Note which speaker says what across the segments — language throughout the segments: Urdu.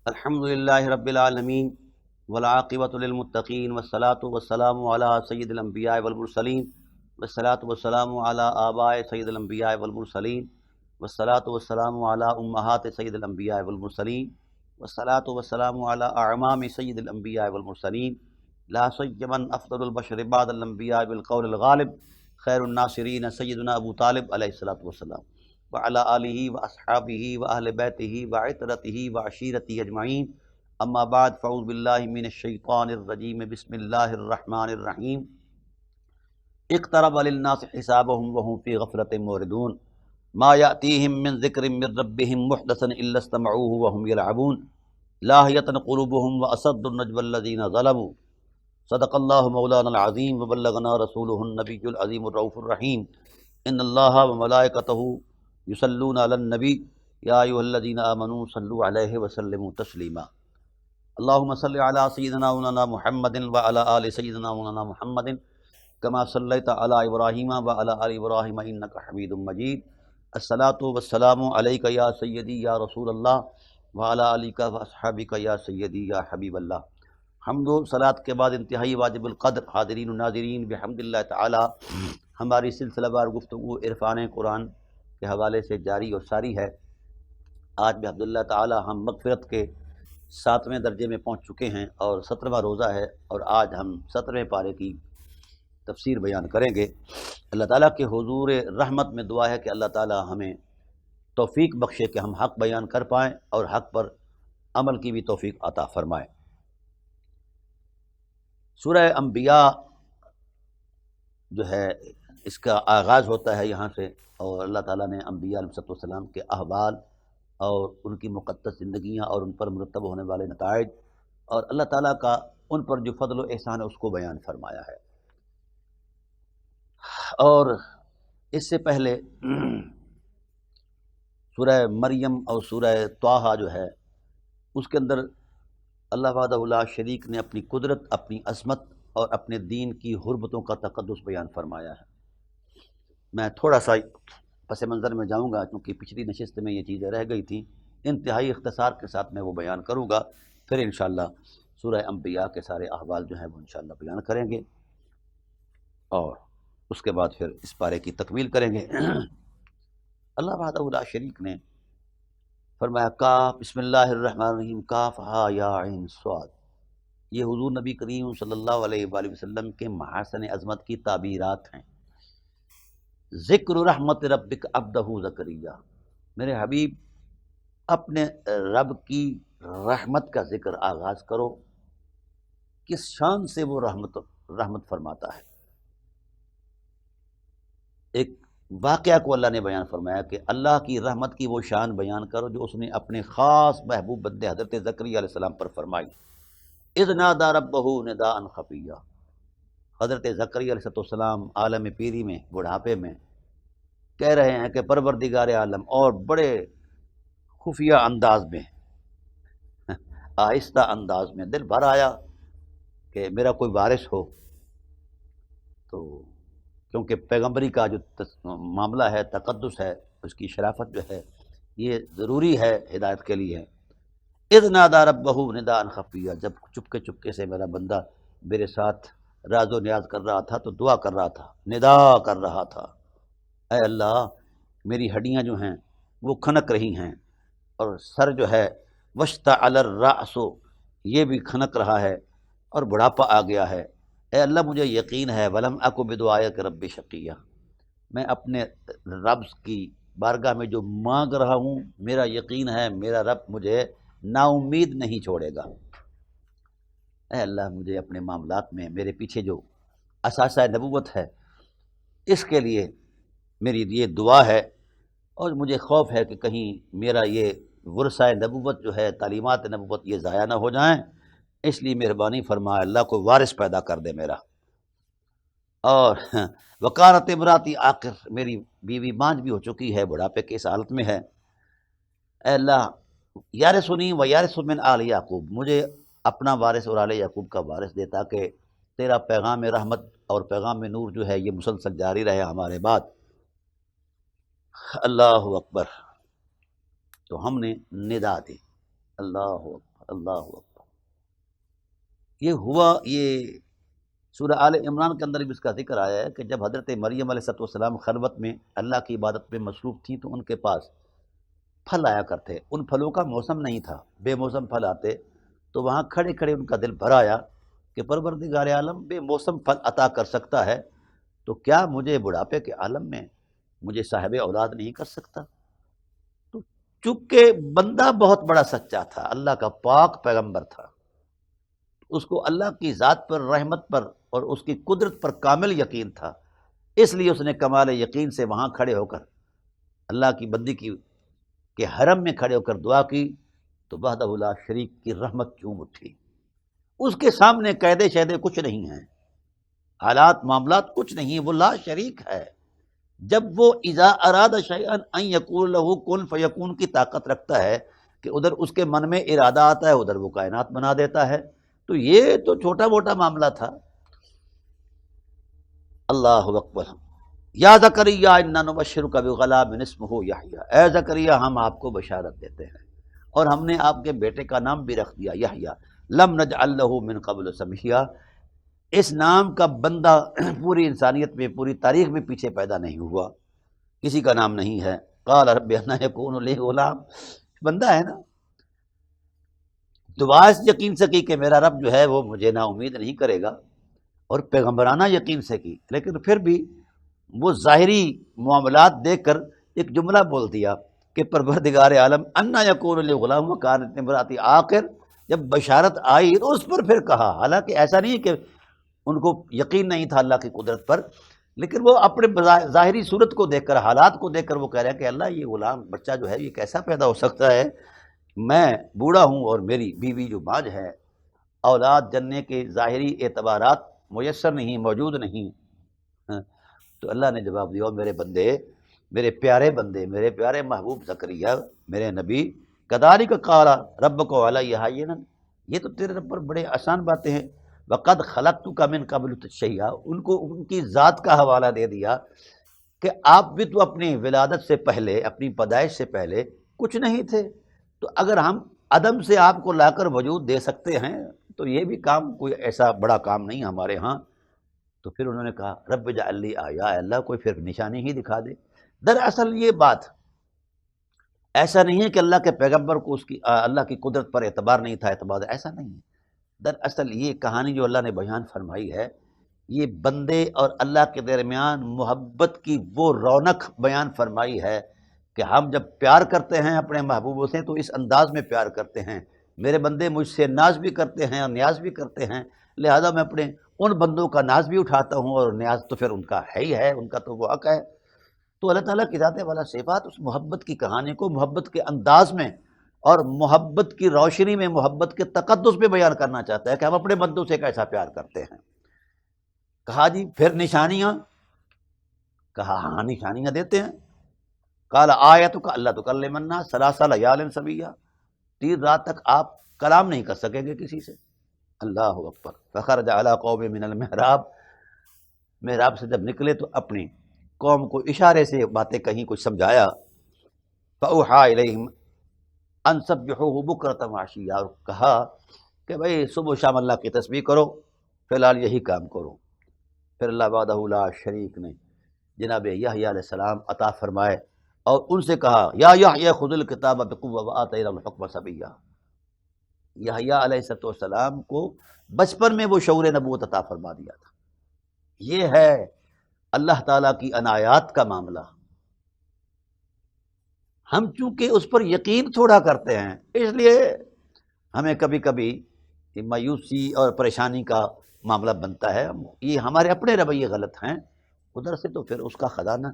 Speaker 1: الحمدللہ رب العالمین والعاقبۃ للمتقین والصلاة والسلام علی سید الانبیاء والمرسلین والصلاة والسلام علی آباء سید الانبیاء والمرسلین والصلاة والسلام علی امہات سید الانبیاء والمرسلین والصلاة والسلام علی اعمام سید الانبیاء والمرسلین لا سیما افضل البشر بعد الانبیاء بالقول الغالب خیر الناصرین سیدنا ابو طالب علیہ الصلاۃ والسلام وعلی آلہ واصحابہ واہل بیتہ وعترتہ وعشیرتہ اجمعین اما بعد فاعوذ باللہ من الشیطان الرجیم بسم اللہ الرحمن الرحیم اقترب للناس حسابهم وهم فی غفلۃ معرضون ما یأتیہم من ذکر من ربہم محدث الا استمعوه وهم یلعبون لاہیۃ قلوبهم واصد النجوى الذین ظلموا صدق اللہ مولانا العظیم وبلغنا رسولہ النبی العظیم الرؤوف الرحیم ان اللہ وملائکتہ یصلون علی النبی یا ایھا الذین آمنوا صلوا علیہ وسلموا تسلیما اللہم صل علی سیدنا مولانا محمد وعلی آل سیدنا مولانا محمد کما صلیت علی ابراہیم وعلی آل ابراہیم انک حمید مجید الصلاۃ والسلام علیک یا سیدی یا رسول اللہ وعلی آلک واصحابک یا سیدی یا حبیب اللہ۔ حمد و صلاۃ کے بعد انتہائی واجب القدر حاضرین و ناظرین بحمد اللہ تعالی ہماری سلسلہ وار گفتگو عرفان قرآن کے حوالے سے جاری اور ساری ہے۔ آج بحمد اللہ تعالی ہم مغفرت کے 7ویں درجے میں پہنچ چکے ہیں اور 17واں روزہ ہے، اور آج ہم 17ویں پارے کی تفسیر بیان کریں گے۔ اللہ تعالیٰ کے حضور رحمت میں دعا ہے کہ اللہ تعالیٰ ہمیں توفیق بخشے کہ ہم حق بیان کر پائیں اور حق پر عمل کی بھی توفیق عطا فرمائے۔ سورہ انبیاء جو ہے اس کا آغاز ہوتا ہے یہاں سے، اور اللہ تعالیٰ نے انبیاء علیہ السلام کے احوال اور ان کی مقدس زندگیاں اور ان پر مرتب ہونے والے نتائج اور اللہ تعالیٰ کا ان پر جو فضل و احسان ہے اس کو بیان فرمایا ہے۔ اور اس سے پہلے سورہ مریم اور سورہ طٰہٰ جو ہے اس کے اندر اللہ وحدہ لا شریک نے اپنی قدرت، اپنی عظمت اور اپنے دین کی حرمتوں کا تقدس بیان فرمایا ہے۔ میں تھوڑا سا پس منظر میں جاؤں گا کیونکہ پچھلی نشست میں یہ چیزیں رہ گئی تھیں، انتہائی اختصار کے ساتھ میں وہ بیان کروں گا، پھر انشاءاللہ سورہ انبیاء کے سارے احوال جو ہیں وہ انشاءاللہ بیان کریں گے اور اس کے بعد پھر اس پارے کی تکمیل کریں گے۔ اللہ وحدہ لا شریک نے فرمایا کاف بسم اللہ الرحمن الرحیم کاف ہا یا عین صاد، یہ حضور نبی کریم صلی اللہ علیہ وآلہ وسلم کے محاسن عظمت کی تعبیرات ہیں۔ ذکر رحمت ربک عبدہ زکریا، میرے حبیب اپنے رب کی رحمت کا ذکر آغاز کرو، کس شان سے وہ رحمت فرماتا ہے۔ ایک واقعہ کو اللہ نے بیان فرمایا کہ اللہ کی رحمت کی وہ شان بیان کرو جو اس نے اپنے خاص محبوب بندے حضرت زکریا علیہ السلام پر فرمائی۔ اذ نادى ربہ نداء خفیا، حضرت زکریا علیہ السلام عالم پیری میں، بڑھاپے میں کہہ رہے ہیں کہ پروردگار عالم، اور بڑے خفیہ انداز میں، آہستہ انداز میں، دل بھر آیا کہ میرا کوئی وارث ہو، تو کیونکہ پیغمبری کا جو معاملہ ہے، تقدس ہے، اس کی شرافت جو ہے یہ ضروری ہے ہدایت کے لیے۔ اذ نادى ربہ نداء خفیا، جب چپکے چپکے سے میرا بندہ میرے ساتھ راز و نیاز کر رہا تھا تو دعا کر رہا تھا، ندا کر رہا تھا، اے اللہ میری ہڈیاں جو ہیں وہ کھنک رہی ہیں، اور سر جو ہے واشتعل الرأس، یہ بھی کھنک رہا ہے اور بڑھاپا آ گیا ہے۔ اے اللہ مجھے یقین ہے ولم اک بدعائک رب شقیہ، میں اپنے رب کی بارگاہ میں جو مانگ رہا ہوں میرا یقین ہے میرا رب مجھے نا امید نہیں چھوڑے گا۔ اے اللہ مجھے اپنے معاملات میں میرے پیچھے جو اثاثہ نبوت ہے اس کے لیے میری یہ دعا ہے، اور مجھے خوف ہے کہ کہیں میرا یہ ورثہ نبوت جو ہے، تعلیمات نبوت، یہ ضائع نہ ہو جائیں، اس لیے مہربانی فرما اللہ کو وارث پیدا کر دے میرا۔ اور وکانت امراتی آخر، میری بیوی مانج بھی ہو چکی ہے، بڑھاپے کی اس حالت میں ہے۔ اے اللہ یارثنی و یارث من آل یعقوب، مجھے اپنا وارث اور آل یعقوب کا وارث دے تاکہ تیرا پیغام رحمت اور پیغام نور جو ہے یہ مسلسل جاری رہے ہمارے بعد۔ اللہ اکبر، تو ہم نے ندا دی، اللہ اکبر۔ اللہ اکبر۔ یہ ہوا، یہ سورہ آل عمران کے اندر بھی اس کا ذکر آیا ہے کہ جب حضرت مریم علیہ السلام خلوت میں اللہ کی عبادت میں مصروف تھیں تو ان کے پاس پھل آیا کرتے، ان پھلوں کا موسم نہیں تھا، بے موسم پھل آتے، تو وہاں کھڑے کھڑے ان کا دل بھر آیا کہ پروردگار عالم بے موسم پھل عطا کر سکتا ہے تو کیا مجھے بڑھاپے کے عالم میں مجھے صاحب اولاد نہیں کر سکتا؟ تو چونکہ بندہ بہت بڑا سچا تھا، اللہ کا پاک پیغمبر تھا، اس کو اللہ کی ذات پر، رحمت پر اور اس کی قدرت پر کامل یقین تھا، اس لیے اس نے کمال یقین سے وہاں کھڑے ہو کر اللہ کی بندی کی کہ حرم میں کھڑے ہو کر دعا کی تو وحدہ لا شریک کی رحمت چوم اٹھی۔ اس کے سامنے قیدے شیدے کچھ نہیں ہیں، حالات معاملات کچھ نہیں ہیں، وہ لا شریک ہے۔ جب وہ اذا اراد شیئا ان یقول له کن فیکون کی طاقت رکھتا ہے کہ ادھر اس کے من میں ارادہ آتا ہے ادھر وہ کائنات بنا دیتا ہے، تو یہ تو چھوٹا موٹا معاملہ تھا۔ اللہ اکبر۔ یا زکریا انا نبشرک بغلام اسمہ یحییٰ، اے زکریا ہم آپ کو بشارت دیتے ہیں اور ہم نے آپ کے بیٹے کا نام بھی رکھ دیا یحییٰ، لم نجعل له من قبل سمیا، اس نام کا بندہ پوری انسانیت میں، پوری تاریخ میں پیچھے پیدا نہیں ہوا، کسی کا نام نہیں ہے۔ قال رب انا یکون لی غلام، بندہ ہے نا، دعا اس یقین سے کی کہ میرا رب جو ہے وہ مجھے نا امید نہیں کرے گا، اور پیغمبرانہ یقین سے کی، لیکن پھر بھی وہ ظاہری معاملات دیکھ کر ایک جملہ بول دیا کہ پروردگار عالم انا یکون لی غلام وکانت امراتی، آخر جب بشارت آئی تو اس پر پھر کہا، حالانکہ ایسا نہیں کہ ان کو یقین نہیں تھا اللہ کی قدرت پر، لیکن وہ اپنے ظاہری صورت کو دیکھ کر، حالات کو دیکھ کر وہ کہہ رہے ہیں کہ اللہ یہ غلام بچہ جو ہے یہ کیسا پیدا ہو سکتا ہے، میں بوڑھا ہوں اور میری بیوی جو ماج ہے، اولاد جننے کے ظاہری اعتبارات میسر نہیں، موجود نہیں۔ ہاں، تو اللہ نے جواب دیا، میرے بندے، میرے پیارے بندے، میرے پیارے محبوب زکریا، میرے نبی، کذالک قال ربک علی ہینا، یہ تو تیرے رب پر بڑے آسان باتیں ہیں، وقد خلقتک من قبل شیئا، ان کو ان کی ذات کا حوالہ دے دیا کہ آپ بھی تو اپنی ولادت سے پہلے، اپنی پیدائش سے پہلے کچھ نہیں تھے، تو اگر ہم عدم سے آپ کو لا کر وجود دے سکتے ہیں تو یہ بھی کام کوئی ایسا بڑا کام نہیں ہمارے ہاں۔ تو پھر انہوں نے کہا رب اجعل لی آیا، اللہ کوئی پھر نشانی ہی دکھا دے۔ دراصل یہ بات ایسا نہیں ہے کہ اللہ کے پیغمبر کو اس کی اللہ کی قدرت پر اعتبار نہیں تھا، اعتبار ایسا نہیں ہے۔ دراصل یہ کہانی جو اللہ نے بیان فرمائی ہے، یہ بندے اور اللہ کے درمیان محبت کی وہ رونق بیان فرمائی ہے کہ ہم جب پیار کرتے ہیں اپنے محبوبوں سے تو اس انداز میں پیار کرتے ہیں، میرے بندے مجھ سے ناز بھی کرتے ہیں اور نیاز بھی کرتے ہیں، لہذا میں اپنے ان بندوں کا ناز بھی اٹھاتا ہوں اور نیاز تو پھر ان کا ہے ہی ہے، ان کا تو وہ حق ہے۔ تو اللہ تعالیٰ کی ذات والا صفات اس محبت کی کہانی کو محبت کے انداز میں اور محبت کی روشنی میں، محبت کے تقدس میں بیان کرنا چاہتا ہے کہ ہم اپنے بندوں سے کیسا پیار کرتے ہیں۔ کہا جی پھر نشانیاں، کہا ہاں نشانیاں دیتے ہیں۔ قال آیتک اللہ تکلم الناس ثلاث لیال سویا، 3 رات تک آپ کلام نہیں کر سکیں گے کسی سے۔ اللہ اکبر۔ فخرج علی قوم من المحراب، محراب سے جب نکلے تو اپنی قوم کو اشارے سے باتیں کہیں، کچھ سمجھایا۔ فاوحی الیہم ان سبحوہ بکرۃ وعشیا، اور کہا کہ بھئی صبح و شام اللہ کی تسبیح کرو، فی الحال یہی کام کرو۔ پھر اللہ وحدہ لا شریک نے جناب یحییٰ علیہ السلام عطا فرمائے اور ان سے کہا یا یحییٰ خذ الکتاب بقوۃ وآتینہ الحکم صبیا، یحییٰ علیہ السلام کو بچپن میں وہ شعور نبوت عطا فرما دیا تھا۔ یہ ہے اللہ تعالیٰ کی عنایات کا معاملہ۔ ہم چونکہ اس پر یقین تھوڑا کرتے ہیں، اس لیے ہمیں کبھی کبھی مایوسی اور پریشانی کا معاملہ بنتا ہے، یہ ہمارے اپنے رویے غلط ہیں۔ ادھر سے تو پھر اس کا خزانہ،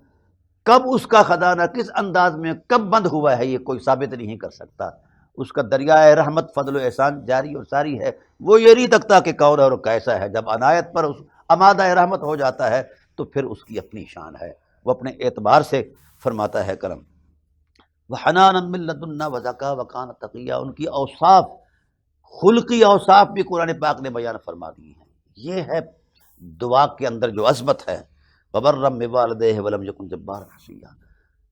Speaker 1: کب اس کا خزانہ کس انداز میں کب بند ہوا ہے یہ کوئی ثابت نہیں کر سکتا، اس کا دریائے رحمت فضل و احسان جاری اور ساری ہے، وہ یہ نہیں تکتا کہ کون اور کیسا ہے، جب عنایت پر اس امادہ رحمت ہو جاتا ہے تو پھر اس کی اپنی شان ہے، وہ اپنے اعتبار سے فرماتا ہے کرم۔ وَحَنَانًا مِن لَّدُنَّا وَزَكَاةً وَكَانَ تَقِيًّا، ان کی اوصاف، خلقی اوصاف بھی قرآن پاک نے بیان فرما دی ہیں۔ یہ ہے دعا کے اندر جو عظمت ہے، وَبَرًّا بِوَالِدَيْهِ وَلَمْ يَكُن جَبَّارًا عَصِيًّا۔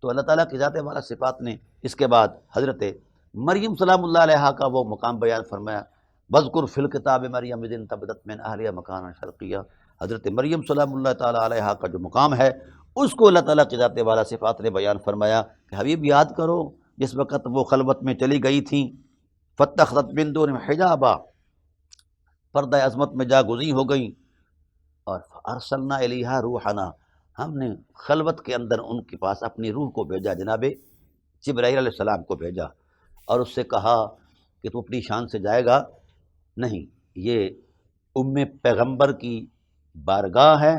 Speaker 1: تو اللہ تعالیٰ کی ذات والا صفات نے اس کے بعد حضرت مریم سلام اللہ علیہا کا وہ مقام بیان فرمایا، وذکر فی الکتاب مریم اذ انتبذت من اہلہا مکانا شرقیہ۔ حضرت مریم سلام اللہ تعالیٰ علیہا کا جو مقام ہے اس کو اللہ تعالیٰ کی ذات والا صفات نے بیان فرمایا کہ حبیب یاد کرو جس وقت وہ خلوت میں چلی گئی تھیں، فاتخذت من دونہم حجابا، پردہ عظمت میں جا گزی ہو گئیں، اور ارسلنا الیہا روحنا، ہم نے خلوت کے اندر ان کے پاس اپنی روح کو بھیجا، جناب جبرائیل علیہ السلام کو بھیجا، اور اس سے کہا کہ تو اپنی شان سے جائے گا نہیں، یہ پیغمبر کی بارگاہ ہے،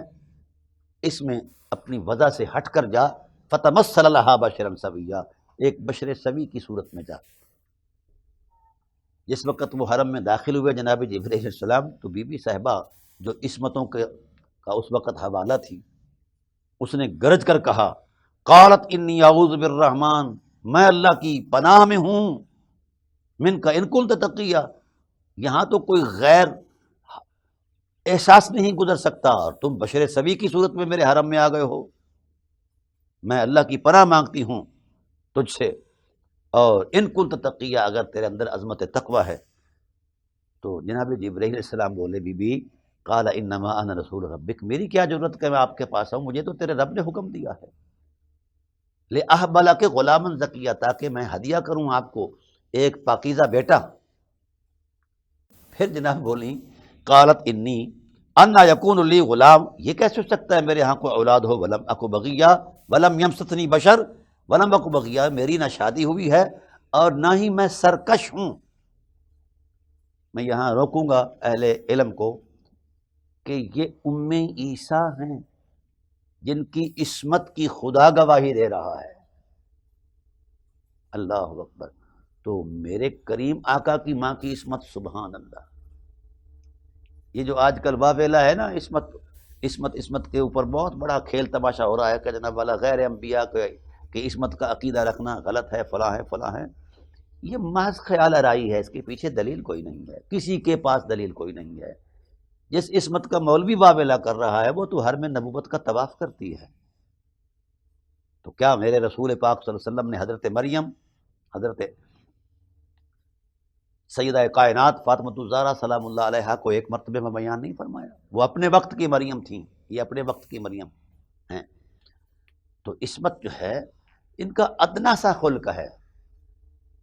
Speaker 1: اس میں اپنی وضع سے ہٹ کر جا، فتمثل لہا بشرا سویا، ایک بشر سوی کی صورت میں جا۔ جس وقت وہ حرم میں داخل ہوئے جناب جبرائیل علیہ السلام، تو بی بی صاحبہ جو عصمتوں کا اس وقت حوالہ تھی، اس نے گرج کر کہا، قالت انی اعوذ بالرحمن، میں اللہ کی پناہ میں ہوں، من کا ان کنت تقیہ، یہاں تو کوئی غیر احساس نہیں گزر سکتا اور تم بشر سوی کی صورت میں میرے حرم میں آ گئے ہو، میں اللہ کی پناہ مانگتی ہوں تجھ سے، اور ان کنت تقیہ، اگر تیرے اندر عظمت تقوی ہے۔ تو جناب جبرائیل علیہ السلام بولے، بی بی قال انما انا رسول ربک، میری کیا ضرورت کہ میں آپ کے پاس آؤں، مجھے تو تیرے رب نے حکم دیا ہے، لِأَهْبَ لَكَ غُلَامًا زَكِيًّا، تاکہ میں ہدیہ کروں آپ کو ایک پاکیزہ بیٹا۔ پھر جناب بولی، قالت انی انا یکون لی غلام، یہ کیسے ہو سکتا ہے میرے ہاں کوئی اولاد ہو، ولم اکو بغیہ ولم یمسسنی بشر ولم اکو بغیہ، میری نہ شادی ہوئی ہے اور نہ ہی میں سرکش ہوں۔ میں یہاں روکوں گا اہل علم کو کہ یہ ام عیسیٰ ہیں جن کی عصمت کی خدا گواہی دے رہا ہے، اللہ اکبر۔ تو میرے کریم آقا کی ماں کی عصمت، سبحان اللہ۔ یہ جو آج کل واویلا ہے نا، عصمت کے اوپر بہت بڑا کھیل تماشا ہو رہا ہے کہ جناب والا غیر انبیاء کی عصمت کا عقیدہ رکھنا غلط ہے، فلاں ہے فلاں ہے، یہ محض خیال آرائی ہے، اس کے پیچھے دلیل کوئی نہیں ہے، کسی کے پاس دلیل کوئی نہیں ہے۔ جس عصمت کا مولوی واویلا کر رہا ہے وہ تو حرم نبوت کا طواف کرتی ہے، تو کیا میرے رسول پاک صلی اللہ علیہ وسلم نے حضرت مریم، حضرت سیدہ کائنات فاطمۃ الزہرا سلام اللہ علیہا کو ایک مرتبہ میں بیان نہیں فرمایا؟ وہ اپنے وقت کی مریم تھیں، یہ اپنے وقت کی مریم ہیں۔ تو عصمت جو ہے ان کا ادنا سا خلق ہے،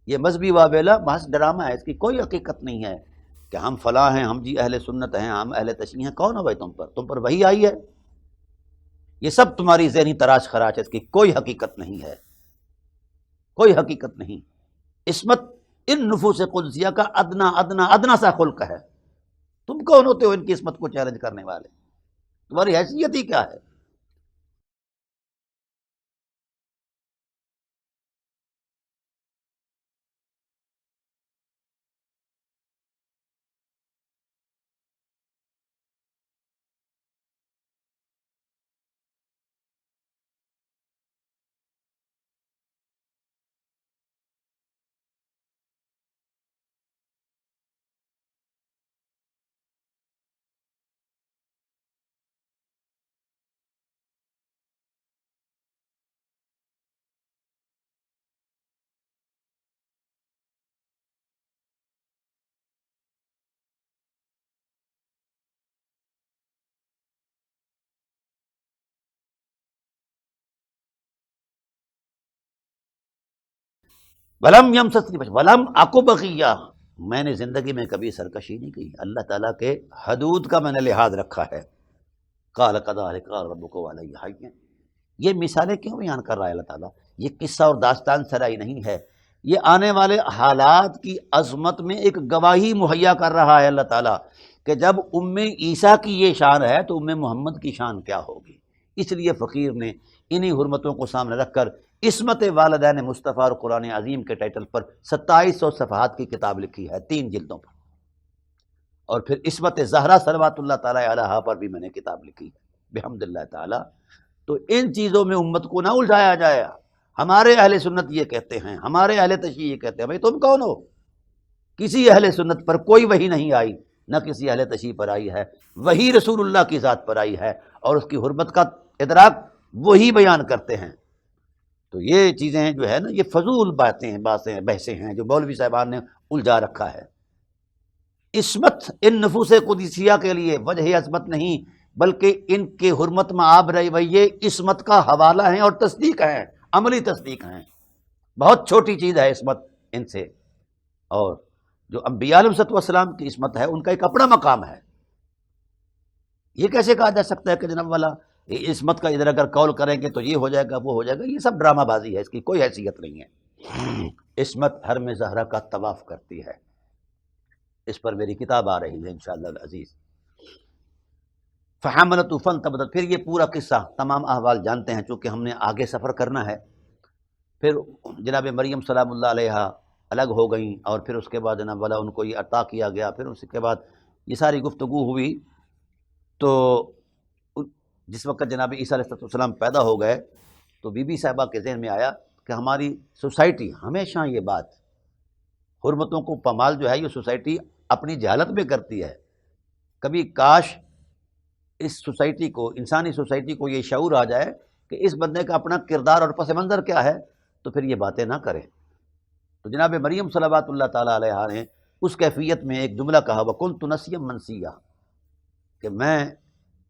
Speaker 1: یہ مذہبی واویلا محض ڈرامہ ہے، اس کی کوئی حقیقت نہیں ہے کہ ہم فلاں ہیں، ہم جی اہل سنت ہیں، ہم اہل تشیع ہیں۔ کون ہو بھائی تم پر وحی آئی ہے؟ یہ سب تمہاری ذہنی تراش خراش ہے، اس کی کوئی حقیقت نہیں ہے، کوئی حقیقت نہیں۔ عصمت ان نفوس قدسیہ کا ادنا ادنا ادنا سا خلق ہے، تم کون ہوتے ہو ان کی عصمت کو چیلنج کرنے والے؟ تمہاری حیثیت ہی کیا ہے؟ ولم یمسسنی بشر ولم اکو بغیہ، میں نے زندگی میں کبھی سرکشی نہیں کی، اللہ تعالیٰ کے حدود کا میں نے لحاظ رکھا ہے۔ قال کذلک قال ربک وعلی حی، یہ مثالیں کیوں بیان کر رہا ہے اللہ تعالیٰ؟ یہ قصہ اور داستان سرائی نہیں ہے، یہ آنے والے حالات کی عظمت میں ایک گواہی مہیا کر رہا ہے اللہ تعالیٰ کہ جب ام عیسیٰ کی یہ شان ہے تو ام محمد کی شان کیا ہوگی۔ اس لیے فقیر نے انہی حرمتوں کو سامنے رکھ کر عصمت والدین مصطفیٰ اور قرآن عظیم کے ٹائٹل پر 2700 صفحات کی کتاب لکھی ہے، 3 جلدوں پر، اور پھر عصمت زہرا صلوات اللہ تعالیٰ علیہا پر بھی میں نے کتاب لکھی ہے بحمد اللہ تعالیٰ۔ تو ان چیزوں میں امت کو نہ الجھایا جائے۔ ہمارے اہل سنت یہ کہتے ہیں، ہمارے اہل تشیع یہ کہتے ہیں، بھائی تم کون ہو؟ کسی اہل سنت پر کوئی وحی نہیں آئی، نہ کسی اہل تشیع پر آئی ہے، وہی رسول اللہ کی ذات پر آئی ہے، اور اس کی حرمت کا ادراک وہی بیان کرتے ہیں۔ تو یہ چیزیں جو ہے نا، یہ فضول باتیں بحثیں ہیں جو مولوی صاحبان نے الجھا رکھا ہے۔ عصمت ان نفوس قدسیہ کے لیے وجہ عصمت نہیں، بلکہ ان کے حرمت میں آپ رویے عصمت کا حوالہ ہیں اور تصدیق ہیں، عملی تصدیق ہیں۔ بہت چھوٹی چیز ہے عصمت ان سے، اور جو انبیاء علیہ الصلوۃ والسلام کی عصمت ہے ان کا ایک اپنا مقام ہے۔ یہ کیسے کہا جا سکتا ہے کہ جناب والا عصمت کا ادھر اگر قول کریں گے تو یہ ہو جائے گا وہ ہو جائے گا؟ یہ سب ڈرامہ بازی ہے، اس کی کوئی حیثیت نہیں ہے۔ عصمت حرم زہرا کا طواف کرتی ہے، اس پر میری کتاب آ رہی ہے انشاءاللہ العزیز۔ فحملت فانتبذت، پھر یہ پورا قصہ تمام احوال جانتے ہیں، چونکہ ہم نے آگے سفر کرنا ہے۔ پھر جناب مریم سلام اللہ علیہا الگ ہو گئیں، اور پھر اس کے بعد جناب والا ان کو یہ عطا کیا گیا، پھر اس کے بعد یہ ساری گفتگو ہوئی۔ تو جس وقت جناب عیسیٰ علیہ السلام پیدا ہو گئے تو بی بی صاحبہ کے ذہن میں آیا کہ ہماری سوسائٹی ہمیشہ یہ بات حرمتوں کو پامال جو ہے یہ سوسائٹی اپنی جہالت میں کرتی ہے، کبھی کاش اس سوسائٹی کو، انسانی سوسائٹی کو یہ شعور آ جائے کہ اس بندے کا اپنا کردار اور پس منظر کیا ہے، تو پھر یہ باتیں نہ کریں۔ تو جناب مریم صلوات اللہ تعالیٰ علیہا نے اس کیفیت میں ایک جملہ کہا، وَكُنْتُ نَسْيًا مَنْسِيًّا، کہ میں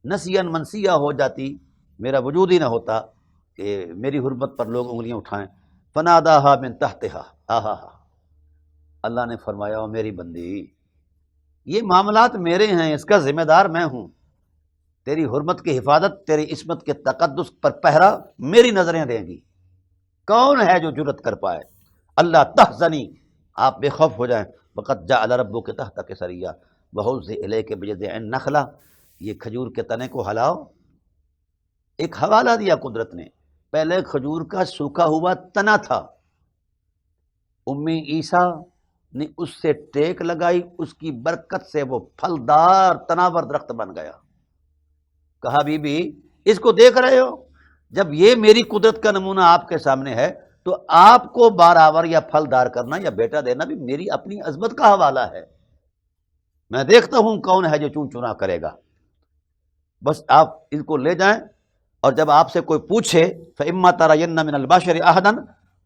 Speaker 1: نسیاً منسیہ ہو جاتی، میرا وجود ہی نہ ہوتا کہ میری حرمت پر لوگ انگلیاں اٹھائیں۔ فناداہا من تحتہا، آہا، اللہ نے فرمایا او میری بندی، یہ معاملات میرے ہیں، اس کا ذمہ دار میں ہوں، تیری حرمت کی حفاظت، تیری عصمت کے تقدس پر پہرا میری نظریں دیں گی، کون ہے جو جرت کر پائے؟ اللہ تحزنی، آپ بے خوف ہو جائیں، وقد جعل ربک تحتک سریہ وہز الیک بجذع النخلہ، یہ کھجور کے تنے کو ہلاؤ۔ ایک حوالہ دیا قدرت نے، پہلے کھجور کا سوکھا ہوا تنا تھا، امی عیسیٰ نے اس سے ٹیک لگائی، اس کی برکت سے وہ پھلدار تناور درخت بن گیا۔ کہا بی بی اس کو دیکھ رہے ہو، جب یہ میری قدرت کا نمونہ آپ کے سامنے ہے تو آپ کو بارآور یا پھلدار کرنا یا بیٹا دینا بھی میری اپنی عظمت کا حوالہ ہے، میں دیکھتا ہوں کون ہے جو چون چنا کرے گا، بس آپ ان کو لے جائیں، اور جب آپ سے کوئی پوچھے فَإِمَّا تَرَيَنَّ مِنَ الْبَشَرِ أَحَدًا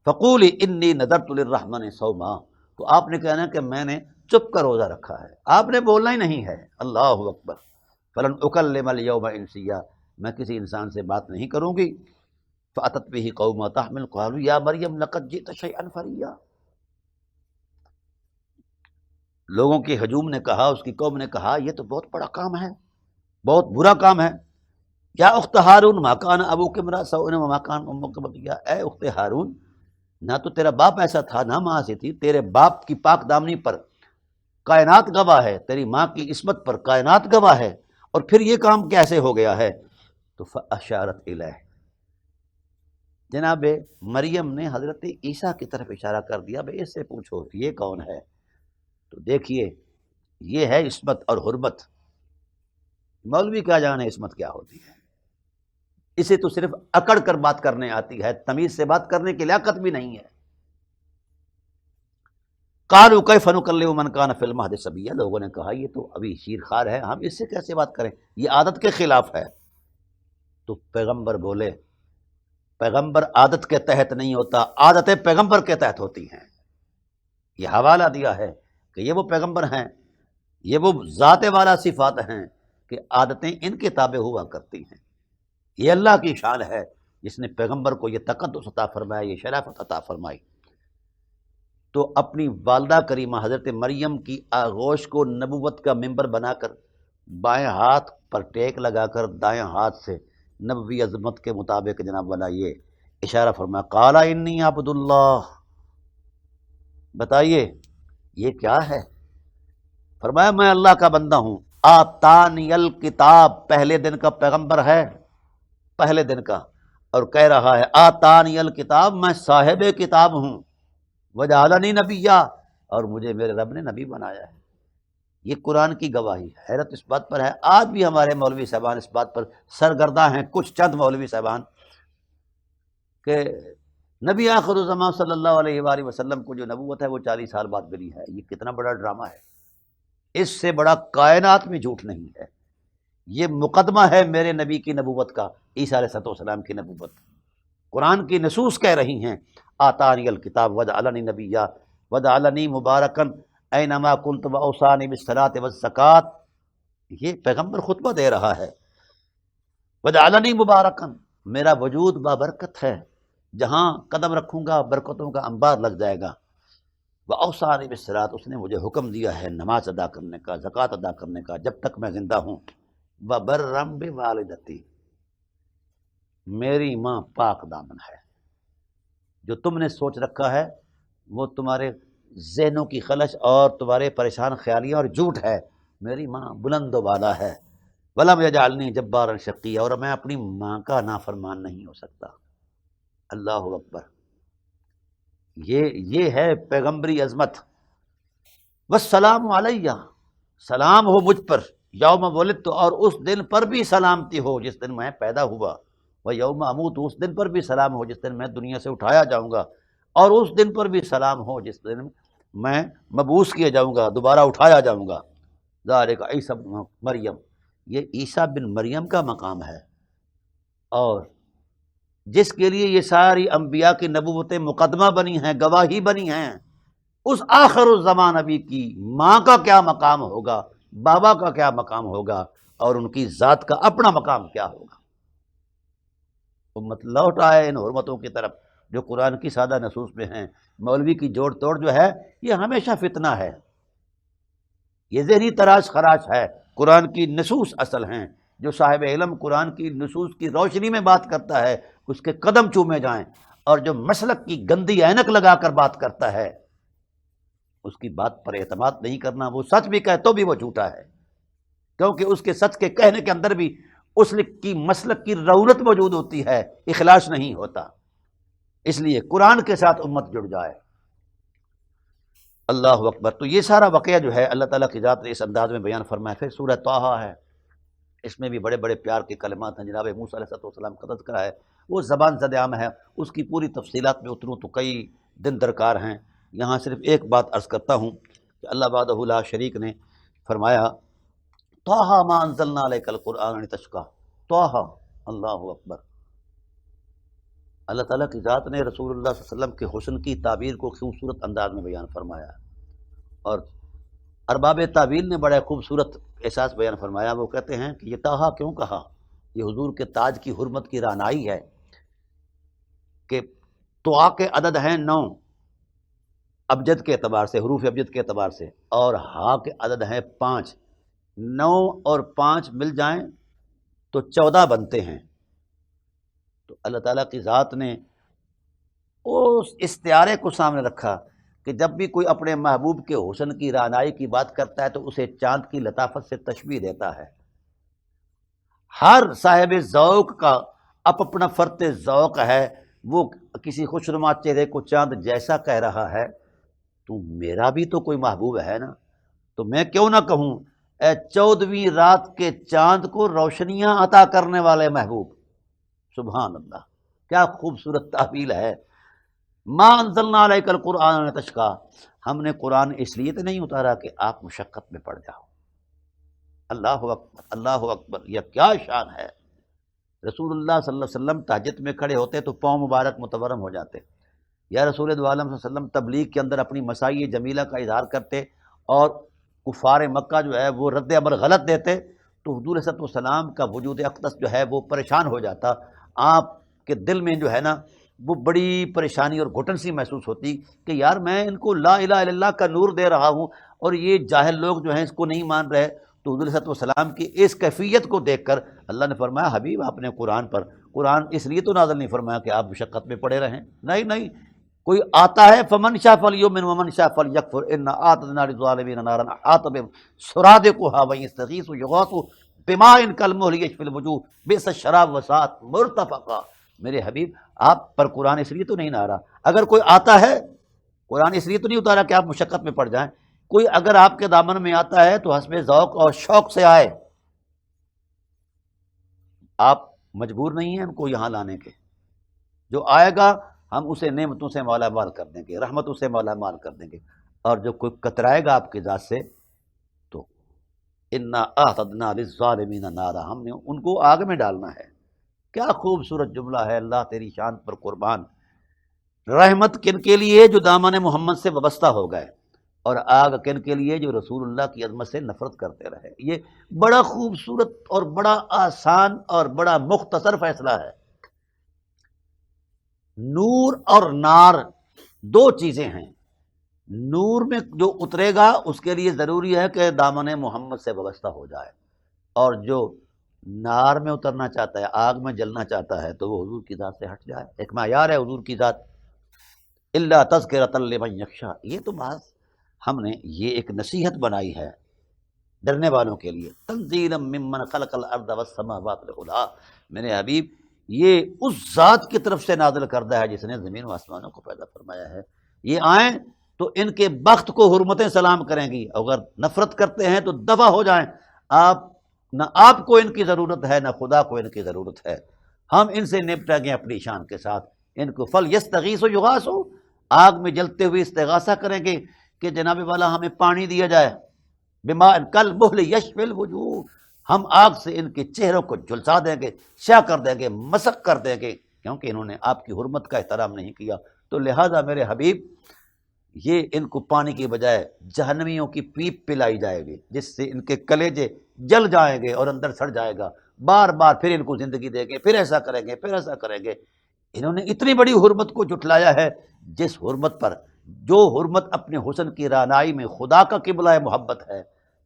Speaker 1: فَقُولِي إِنِّي نَذَرْتُ لِلرَّحْمَنِ صَوْمًا، تو آپ نے کہنا کہ میں نے چپ کا روزہ رکھا ہے، آپ نے بولنا ہی نہیں ہے۔ اللہ اکبر۔ فَلَنْ أُكَلِّمَ الْيَوْمَ إِنسِيًّا، میں کسی انسان سے بات نہیں کروں گی۔ فَأَتَتْ بِهِ قَوْمُهَا تَحْمِلُهُ قَالُوا يَا مَرْيَمُ لَقَدْ جِئْتِ شَيْئًا فَرِيًّا، لوگوں کے ہجوم نے کہا، اس کی قوم نے کہا یہ تو بہت بڑا کام ہے، بہت برا کام ہے۔ یا اخت ہارون ما کان ابوک امرأ سوء وما کانت امک بغیا، اے اخت ہارون، نہ تو تیرا باپ ایسا تھا نہ ماں سے تھی، تیرے باپ کی پاک دامنی پر کائنات گواہ ہے، تیری ماں کی عصمت پر کائنات گواہ ہے، اور پھر یہ کام کیسے ہو گیا ہے؟ تو فاشارت الیہ، جناب مریم نے حضرت عیسیٰ کی طرف اشارہ کر دیا، بھئی اس سے پوچھو یہ کون ہے؟ تو دیکھیے یہ ہے عصمت اور حرمت۔ مولوی کیا جانے عصمت کیا ہوتی ہے، اسے تو صرف اکڑ کر بات کرنے آتی ہے، تمیز سے بات کرنے کی لیاقت بھی نہیں ہے۔ قالوا کیف نکلم من کان فی المہد صبیا، لوگوں نے کہا یہ تو ابھی شیر خوار ہے، ہم اس سے کیسے بات کریں، یہ عادت کے خلاف ہے۔ تو پیغمبر بولے پیغمبر عادت کے تحت نہیں ہوتا، عادتیں پیغمبر کے تحت ہوتی ہیں۔ یہ حوالہ دیا ہے کہ یہ وہ پیغمبر ہیں، یہ وہ ذات والا صفات ہیں کہ عادتیں ان کے تابع ہوا کرتی ہیں۔ یہ اللہ کی شان ہے جس نے پیغمبر کو یہ تقدس عطا فرمایا، یہ شرافت عطا فرمائی۔ تو اپنی والدہ کریمہ حضرت مریم کی آغوش کو نبوت کا ممبر بنا کر بائیں ہاتھ پر ٹیک لگا کر دائیں ہاتھ سے نبوی عظمت کے مطابق جناب والا یہ اشارہ فرمایا، قال انی عبد اللہ، بتائیے یہ کیا ہے؟ فرمایا میں اللہ کا بندہ ہوں، آتانی الکتاب، پہلے دن کا پیغمبر ہے، پہلے دن کا، اور کہہ رہا ہے آتانی الکتاب، میں صاحب کتاب ہوں، وجعلنی نبیا، اور مجھے میرے رب نے نبی بنایا ہے۔ یہ قرآن کی گواہی۔ حیرت اس بات پر ہے آج بھی ہمارے مولوی صاحبان اس بات پر سرگرداں ہیں، کچھ چند مولوی صاحبان، کہ نبی آخر الزمان صلی اللہ علیہ وآلہ وسلم کو جو نبوت ہے وہ 40 سال بعد ملی ہے۔ یہ کتنا بڑا ڈرامہ ہے، اس سے بڑا کائنات میں جھوٹ نہیں ہے۔ یہ مقدمہ ہے میرے نبی کی نبوت کا، عیسیٰ علیہ السلام کی نبوت، قرآن کی نصوص کہہ رہی ہیں آتانی الکتاب وجعلنی نبیا وجعلنی مبارکن اینما کنت واوصانی بالصلاۃ والزکوٰۃ. یہ پیغمبر خطبہ دے رہا ہے. وجعلنی مبارکن، میرا وجود بابرکت ہے، جہاں قدم رکھوں گا برکتوں کا انبار لگ جائے گا. واوصانی بالصلاۃ، اس نے مجھے حکم دیا ہے نماز ادا کرنے کا، زکوٰۃ ادا کرنے کا جب تک میں زندہ ہوں. وبرم بوالدتی، میری ماں پاک دامن ہے. جو تم نے سوچ رکھا ہے وہ تمہارے ذہنوں کی خلش اور تمہارے پریشان خیالیاں اور جھوٹ ہے. میری ماں بلند و بالا ہے. ولم یجعلنی جبارا شقیہ، اور میں اپنی ماں کا نافرمان نہیں ہو سکتا. اللہ اکبر. یہ ہے پیغمبری عظمت. والسلام علیہ، سلام ہو مجھ پر یوم ولدت، اور اس دن پر بھی سلامتی ہو جس دن میں پیدا ہوا. ویوم اموت، اس دن پر بھی سلام ہو جس دن میں دنیا سے اٹھایا جاؤں گا. اور اس دن پر بھی سلام ہو جس دن میں مبعوث کیا جاؤں گا، دوبارہ اٹھایا جاؤں گا. ذالک عیسی بن مریم، یہ عیسیٰ بن مریم کا مقام ہے. اور جس کے لیے یہ ساری انبیاء کی نبوتیں مقدمہ بنی ہیں، گواہی بنی ہیں، اس آخر الزمان نبی کی ماں کا کیا مقام ہوگا، بابا کا کیا مقام ہوگا، اور ان کی ذات کا اپنا مقام کیا ہوگا. امت لوٹ آئے ان حرمتوں کی طرف جو قرآن کی سادہ نصوص میں ہیں. مولوی کی جوڑ توڑ جو ہے یہ ہمیشہ فتنہ ہے، یہ ذہنی تراش خراش ہے. قرآن کی نصوص اصل ہیں. جو صاحب علم قرآن کی نصوص کی روشنی میں بات کرتا ہے اس کے قدم چومے جائیں، اور جو مسلک کی گندی اینک لگا کر بات کرتا ہے اس کی بات پر اعتماد نہیں کرنا. وہ سچ بھی کہے تو بھی وہ جھوٹا ہے، کیونکہ اس کے سچ کے کہنے کے اندر بھی اس کی مسلک کی رونت موجود ہوتی ہے، اخلاص نہیں ہوتا. اس لیے قرآن کے ساتھ امت جڑ جائے. اللہ اکبر. تو یہ سارا واقعہ جو ہے اللہ تعالیٰ کی ذات نے اس انداز میں بیان فرمایا. پھر سورہ طٰہٰ ہے، اس میں بھی بڑے بڑے پیار کے کلمات ہیں. جناب موسیٰ علیہ السلام کا تذکرہ ہے، وہ زبان زد عام ہے، اس کی پوری تفصیلات میں اتروں تو کئی دن درکار ہیں. یہاں صرف ایک بات عرض کرتا ہوں کہ اللہ وحدہ لا شریک نے فرمایا طٰہٰ ما انزلنا علیک القرآن لتشقیٰ. طٰہٰ، اللہ اکبر. اللہ تعالیٰ کی ذات نے رسول اللہ صلی اللہ علیہ وسلم کے حسن کی تعبیر کو خوبصورت انداز میں بیان فرمایا، اور ارباب تعبیر نے بڑا خوبصورت احساس بیان فرمایا. وہ کہتے ہیں کہ یہ طٰہٰ کیوں کہا؟ یہ حضور کے تاج کی حرمت کی رعنائی ہے کہ طٰا کے عدد ہیں 9 ابجد کے اعتبار سے، حروف ابجد کے اعتبار سے، اور ہا کے عدد ہیں 5. 9 اور 5 مل جائیں تو 14 بنتے ہیں. تو اللہ تعالیٰ کی ذات نے اس استعارے کو سامنے رکھا کہ جب بھی کوئی اپنے محبوب کے حسن کی رعنائی کی بات کرتا ہے تو اسے چاند کی لطافت سے تشبیہ دیتا ہے. ہر صاحب ذوق کا اپنا فرط ذوق ہے. وہ کسی خوشنما چہرے کو چاند جیسا کہہ رہا ہے تو میرا بھی تو کوئی محبوب ہے نا، تو میں کیوں نہ کہوں اے 14ویں رات کے چاند کو روشنیاں عطا کرنے والے محبوب. سبحان اللہ، کیا خوبصورت تعبیر ہے. ما انزلنا علیک القرآن لتشقیٰ، ہم نے قرآن اس لیے تو نہیں اتارا کہ آپ مشقت میں پڑ جاؤ. اللہ اکبر، اللہ اکبر. یہ کیا شان ہے. رسول اللہ صلی اللہ علیہ وسلم تہجد میں کھڑے ہوتے تو پاؤں مبارک متورم ہو جاتے. یا رسول دو عالم صلی اللہ علیہ وسلم تبلیغ کے اندر اپنی مسائی جمیلہ کا اظہار کرتے اور کفار مکہ جو ہے وہ رد عمل غلط دیتے تو حضور صلی اللہ علیہ وسلم کا وجود اقدس جو ہے وہ پریشان ہو جاتا. آپ کے دل میں جو ہے نا وہ بڑی پریشانی اور گھٹن سی محسوس ہوتی کہ یار میں ان کو لا الہ الا اللہ کا نور دے رہا ہوں اور یہ جاہل لوگ جو ہیں اس کو نہیں مان رہے. تو حضور صلی اللہ علیہ وسلم کی اس کیفیت کو دیکھ کر اللہ نے فرمایا حبیب آپ نے قرآن اس لیے تو نازل نہیں فرمایا کہ آپ مشقت میں پڑے رہیں. نہیں، کوئی آتا ہے فمن شاء فلیؤمن ومن شاء فلیکفر انا اعتدنا للظالمین نارا احاط بهم سرادقها وان یستغیثوا یغاثوا بماء کالمہل یشفی الوجوہ بئس الشراب وساءت مرتفقا. میرے حبیب آپ پر قرآن اس لیے تو نہیں نہ رہا. اگر کوئی آتا ہے قرآن اس لیے تو نہیں اتارا کہ آپ مشقت میں پڑ جائیں. کوئی اگر آپ کے دامن میں آتا ہے تو حسب ذوق اور شوق سے آئے. آپ مجبور نہیں ہیں ان کو یہاں لانے کے. جو آئے گا ہم اسے نعمتوں سے مالا مال کر دیں گے، رحمتوں سے مالا مال کر دیں گے. اور جو کوئی کترائے گا آپ کی ذات سے تو انا اعتدنا للظالمین نارا، ہم نے ان کو آگ میں ڈالنا ہے. کیا خوبصورت جملہ ہے، اللہ تیری شان پر قربان۔ رحمت کن کے لیے؟ جو دامن محمد سے وابستہ ہو گئے، اور آگ کن کے لیے؟ جو رسول اللہ کی عظمت سے نفرت کرتے رہے۔ یہ بڑا خوبصورت اور بڑا آسان اور بڑا مختصر فیصلہ ہے۔ نور اور نار دو چیزیں ہیں۔ نور میں جو اترے گا اس کے لیے ضروری ہے کہ دامن محمد سے وابستہ ہو جائے، اور جو نار میں اترنا چاہتا ہے، آگ میں جلنا چاہتا ہے، تو وہ حضور کی ذات سے ہٹ جائے۔ ایک معیار ہے حضور کی ذات، الا تذکرۃ لمن یخشی۔ یہ تو بات ہم نے یہ ایک نصیحت بنائی ہے ڈرنے والوں کے لیے، تنزیلا ممن خلق الارض والسماوات العلی۔ میرے حبیب، یہ اس ذات کی طرف سے نازل کردہ ہے جس نے زمین و آسمانوں کو پیدا فرمایا ہے۔ یہ آئیں تو ان کے بخت کو حرمتیں سلام کریں گی، اگر نفرت کرتے ہیں تو دفع ہو جائیں۔ نہ آپ کو ان کی ضرورت ہے، نہ خدا کو ان کی ضرورت ہے۔ ہم ان سے نپٹیں گے اپنی شان کے ساتھ۔ ان کو فل یستغیثوا یغاثوا، آگ میں جلتے ہوئے استغاثہ کریں گے کہ جناب والا ہمیں پانی دیا جائے۔ بما کالمہل یشوی الوجوہ، ہم آگ سے ان کے چہروں کو جھلسا دیں گے، شیا کر دیں گے، مسخ کر دیں گے، کیونکہ انہوں نے آپ کی حرمت کا احترام نہیں کیا۔ تو لہذا میرے حبیب، یہ ان کو پانی کی بجائے جہنمیوں کی پیپ پلائی جائے گی، جس سے ان کے کلیجے جل جائیں گے اور اندر سڑ جائے گا۔ بار بار پھر ان کو زندگی دیں گے، پھر ایسا کریں گے، پھر ایسا کریں گے۔ انہوں نے اتنی بڑی حرمت کو جھٹلایا ہے، جس حرمت پر، جو حرمت اپنے حسن کی رعنائی میں خدا کا قبلہ محبت ہے۔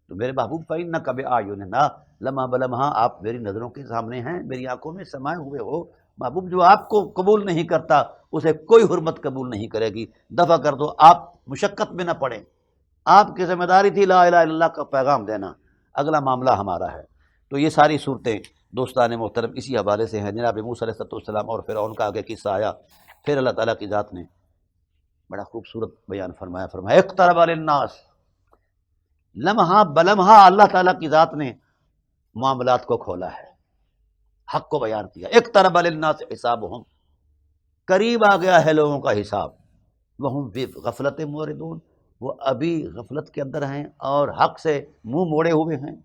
Speaker 1: تو میرے محبوب فإنک بأعیننا لمحہ بلمحہ آپ میری نظروں کے سامنے ہیں، میری آنکھوں میں سمائے ہوئے ہو۔ محبوب، جو آپ کو قبول نہیں کرتا اسے کوئی حرمت قبول نہیں کرے گی۔ دفع کر دو، آپ مشقت میں نہ پڑیں۔ آپ کی ذمہ داری تھی لا الہ الا اللہ کا پیغام دینا، اگلا معاملہ ہمارا ہے۔ تو یہ ساری صورتیں دوستان محترم اسی حوالے سے ہیں۔ جناب موسیٰ علیہ السلام اور فرعون کا آگے قصہ آیا، پھر اللہ تعالیٰ کی ذات نے بڑا خوبصورت بیان فرمایا اقترب للناس، لمحہ بلمحہ اللہ تعالیٰ کی ذات نے معاملات کو کھولا ہے، حق کو بیان کیا۔ اقترب للناس حسابهم، قریب آ گیا ہے لوگوں کا حساب، وہم فی غفلت موردون، وہ ابھی غفلت کے اندر ہیں اور حق سے منہ موڑے ہوئے ہیں۔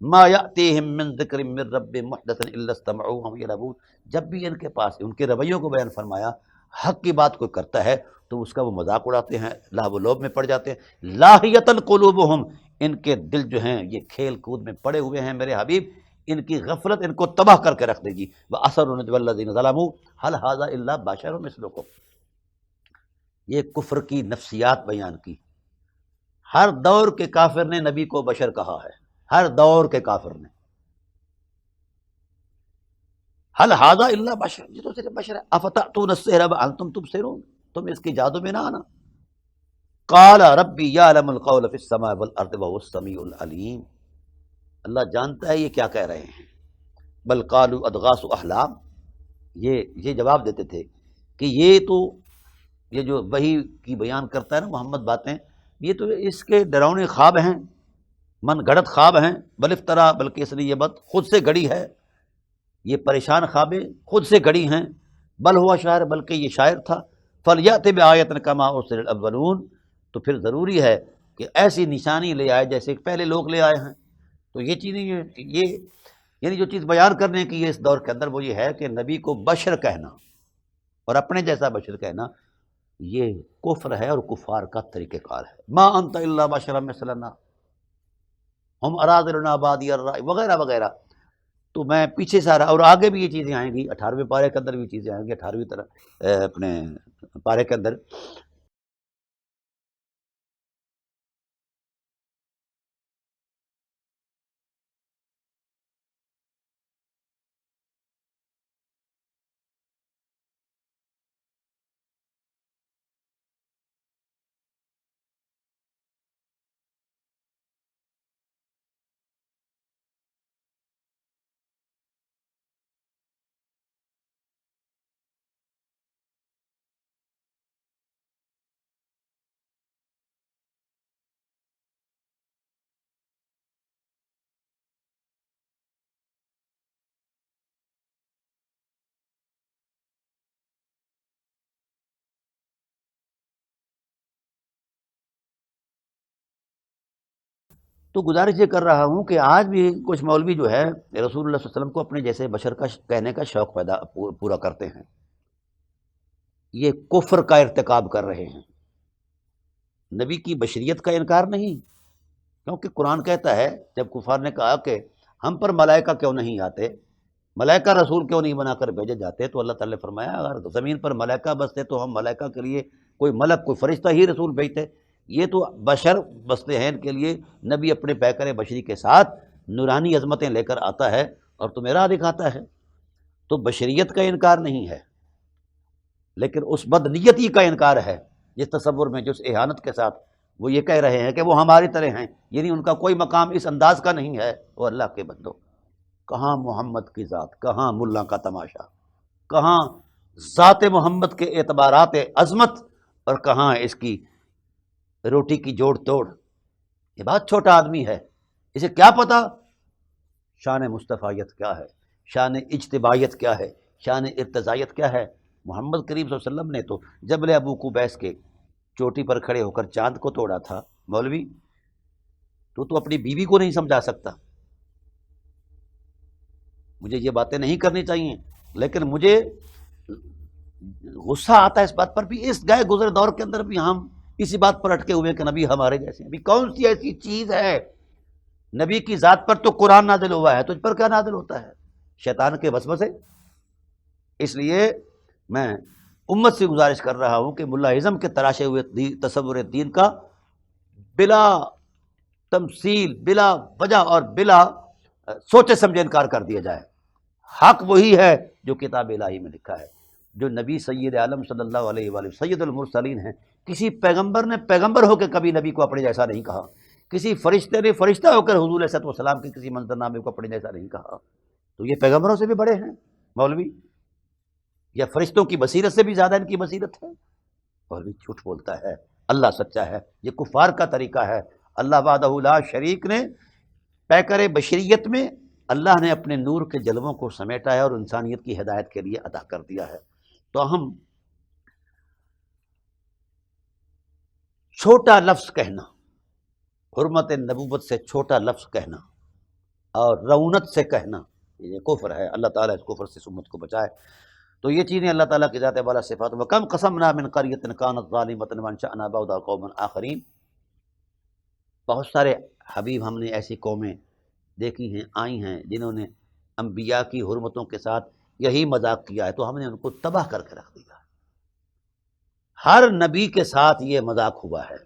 Speaker 1: ما یأتیہم من ذکر من رب محدث الا استمعوه وهم یلعبون، جب بھی ان کے پاس ان کے رویوں کو بیان فرمایا، حق کی بات کوئی کرتا ہے تو اس کا وہ مذاق اڑاتے ہیں، لہو و لعب میں پڑ جاتے ہیں۔ لاہیۃ قلوبہم، ان کے دل جو ہیں یہ کھیل کود میں پڑے ہوئے ہیں میرے حبیب۔ ان کی غفلت ان کو تباہ کر کے رکھ دے گی۔ وَأَسَرُّ النَّجْوَى الَّذِينَ ظَلَمُوا هَلْ هَذَا إِلَّا بَشَرٌ مِثْلُكُمْ، یہ کفر کی نفسیات بیان کی۔ ہر دور کے کافر نے نبی کو بشر کہا ہے، ہر دور کے کافر نے۔ هَلْ هَذَا إِلَّا بَشَرٌ، یہ تو صرف بشر ہے۔ أَفَتَأْتُونَ السِّحْرَ وَأَنْتُمْ تُبْصِرُونَ، تم اس کی جادو میں نہ آنا۔ قال ربی یعلم القول فی السماء والارض وهو السمیع العلیم، اللہ جانتا ہے یہ کیا کہہ رہے ہیں۔ بل قالوا اضغاث احلام، یہ جواب دیتے تھے کہ یہ جو وحی کی بیان کرتا ہے نا محمد باتیں، یہ تو اس کے ڈراؤنے خواب ہیں، من گھڑت خواب ہیں۔ بل افطرا، بلکہ اس نے یہ بات خود سے گھڑی ہے، یہ پریشان خوابیں خود سے گھڑی ہیں۔ بل ہوا شاعر، بلکہ یہ شاعر تھا۔ فلیأت بآیۃ کما ارسل الاولون، تو پھر ضروری ہے کہ ایسی نشانی لے آئے جیسے پہلے لوگ لے آئے ہیں۔ تو یہ چیزیں یہ یعنی جو چیز بیان کرنے کی ہے اس دور کے اندر وہ یہ ہے کہ نبی کو بشر کہنا اور اپنے جیسا بشر کہنا یہ کفر ہے اور کفار کا طریقہ کار ہے۔ ما انت الا بشر مثلنا ہم اراذلنا بادی الرأی وغیرہ وغیرہ۔ تو میں پیچھے سے آ رہا، اور آگے بھی یہ چیزیں آئیں گی، 18ویں پارے کے اندر بھی چیزیں آئیں گی، 18ویں طرح اپنے پارے کے اندر۔ تو گزارش یہ کر رہا ہوں کہ آج بھی کچھ مولوی جو ہے رسول اللہ صلی اللہ علیہ وسلم کو اپنے جیسے بشر کا کہنے کا شوق پورا کرتے ہیں، یہ کفر کا ارتکاب کر رہے ہیں، نبی کی بشریت کا انکار نہیں، کیونکہ قرآن کہتا ہے جب کفار نے کہا کہ ہم پر ملائکہ کیوں نہیں آتے، ملائکہ رسول کیوں نہیں بنا کر بھیجے جاتے، تو اللہ تعالیٰ نے فرمایا اگر زمین پر ملائکہ بستے تو ہم ملائکہ کے لیے کوئی ملک کوئی فرشتہ ہی رسول بھیجتے، یہ تو بشر بستے ہیں، ان کے لیے نبی اپنے پیکر بشری کے ساتھ نورانی عظمتیں لے کر آتا ہے اور تمہیں راہ دکھاتا ہے، تو بشریت کا انکار نہیں ہے، لیکن اس بدنیتی کا انکار ہے جس تصور میں جس اہانت کے ساتھ وہ یہ کہہ رہے ہیں کہ وہ ہماری طرح ہیں، یعنی ان کا کوئی مقام اس انداز کا نہیں ہے۔ وہ اللہ کے بندو، کہاں محمد کی ذات، کہاں ملا کا تماشا، کہاں ذات محمد کے اعتبارات عظمت، اور کہاں اس کی روٹی کی جوڑ توڑ۔ یہ بات چھوٹا آدمی ہے، اسے کیا پتا شان مصطفیت کیا ہے، شان اجتبائیت کیا ہے، شان ارتضائیت کیا ہے۔ محمد کریم صلی اللہ علیہ وسلم نے تو جبل ابو قبیس کے چوٹی پر کھڑے ہو کر چاند کو توڑا تھا۔ مولوی تو اپنی بیوی کو نہیں سمجھا سکتا۔ مجھے یہ باتیں نہیں کرنی چاہیے، لیکن مجھے غصہ آتا ہے اس بات پر بھی، اس گئے گزرے دور کے اندر بھی ہم اسی بات پر اٹکے ہوئے کہ نبی ہمارے جیسے ہیں۔ ابھی کون سی ایسی چیز ہے؟ نبی کی ذات پر تو قرآن نازل ہوا ہے، تجھ پر کیا نازل ہوتا ہے؟ شیطان کے وسوسے۔ اس لیے میں امت سے گزارش کر رہا ہوں کہ ملا اعظم کے تراشے ہوئے تصور دین کا بلا تمثیل، بلا وجہ اور بلا سوچے سمجھے انکار کر دیا جائے۔ حق وہی ہے جو کتاب الہی میں لکھا ہے، جو نبی سید عالم صلی اللہ علیہ وآلہ سید المرسلین ہیں۔ کسی پیغمبر نے پیغمبر ہو کے کبھی نبی کو اپنے جیسا نہیں کہا، کسی فرشتے نے فرشتہ ہو کر حضور علیہ السلام کے کسی منظر نامے کو اپنے جیسا نہیں کہا۔ تو یہ پیغمبروں سے بھی بڑے ہیں مولوی، یا فرشتوں کی بصیرت سے بھی زیادہ ان کی بصیرت ہے؟ مولوی جھوٹ بولتا ہے، اللہ سچا ہے۔ یہ کفار کا طریقہ ہے۔ اللہ وحدہ لا شریک نے پیکر بشریت میں اللہ نے اپنے نور کے جلووں کو سمیٹا ہے اور انسانیت کی ہدایت کے لیے عطا کر دیا ہے۔ تو ہم چھوٹا لفظ کہنا، حرمت نبوت سے چھوٹا لفظ کہنا اور رونت سے کہنا، یہ کفر ہے۔ اللہ تعالیٰ اس کفر سے امت کو بچائے۔ تو یہ چیزیں اللہ تعالیٰ کی ذات والا صفات۔ وَكَمْ قَصَمْنَا مِنْ قَرْيَةٍ كَانَتْ ظَالِمَةً وَأَنشَأْنَا بَعْضَهَا قَوْمًا آخَرِينَ۔ بہت سارے حبیب ہم نے ایسی قومیں دیکھی ہیں، آئی ہیں، جنہوں نے انبیاء کی حرمتوں کے ساتھ یہی مذاق کیا ہے، تو ہم نے ان کو تباہ کر کے رکھ دیا۔ ہر نبی کے ساتھ یہ مذاق ہوا ہے،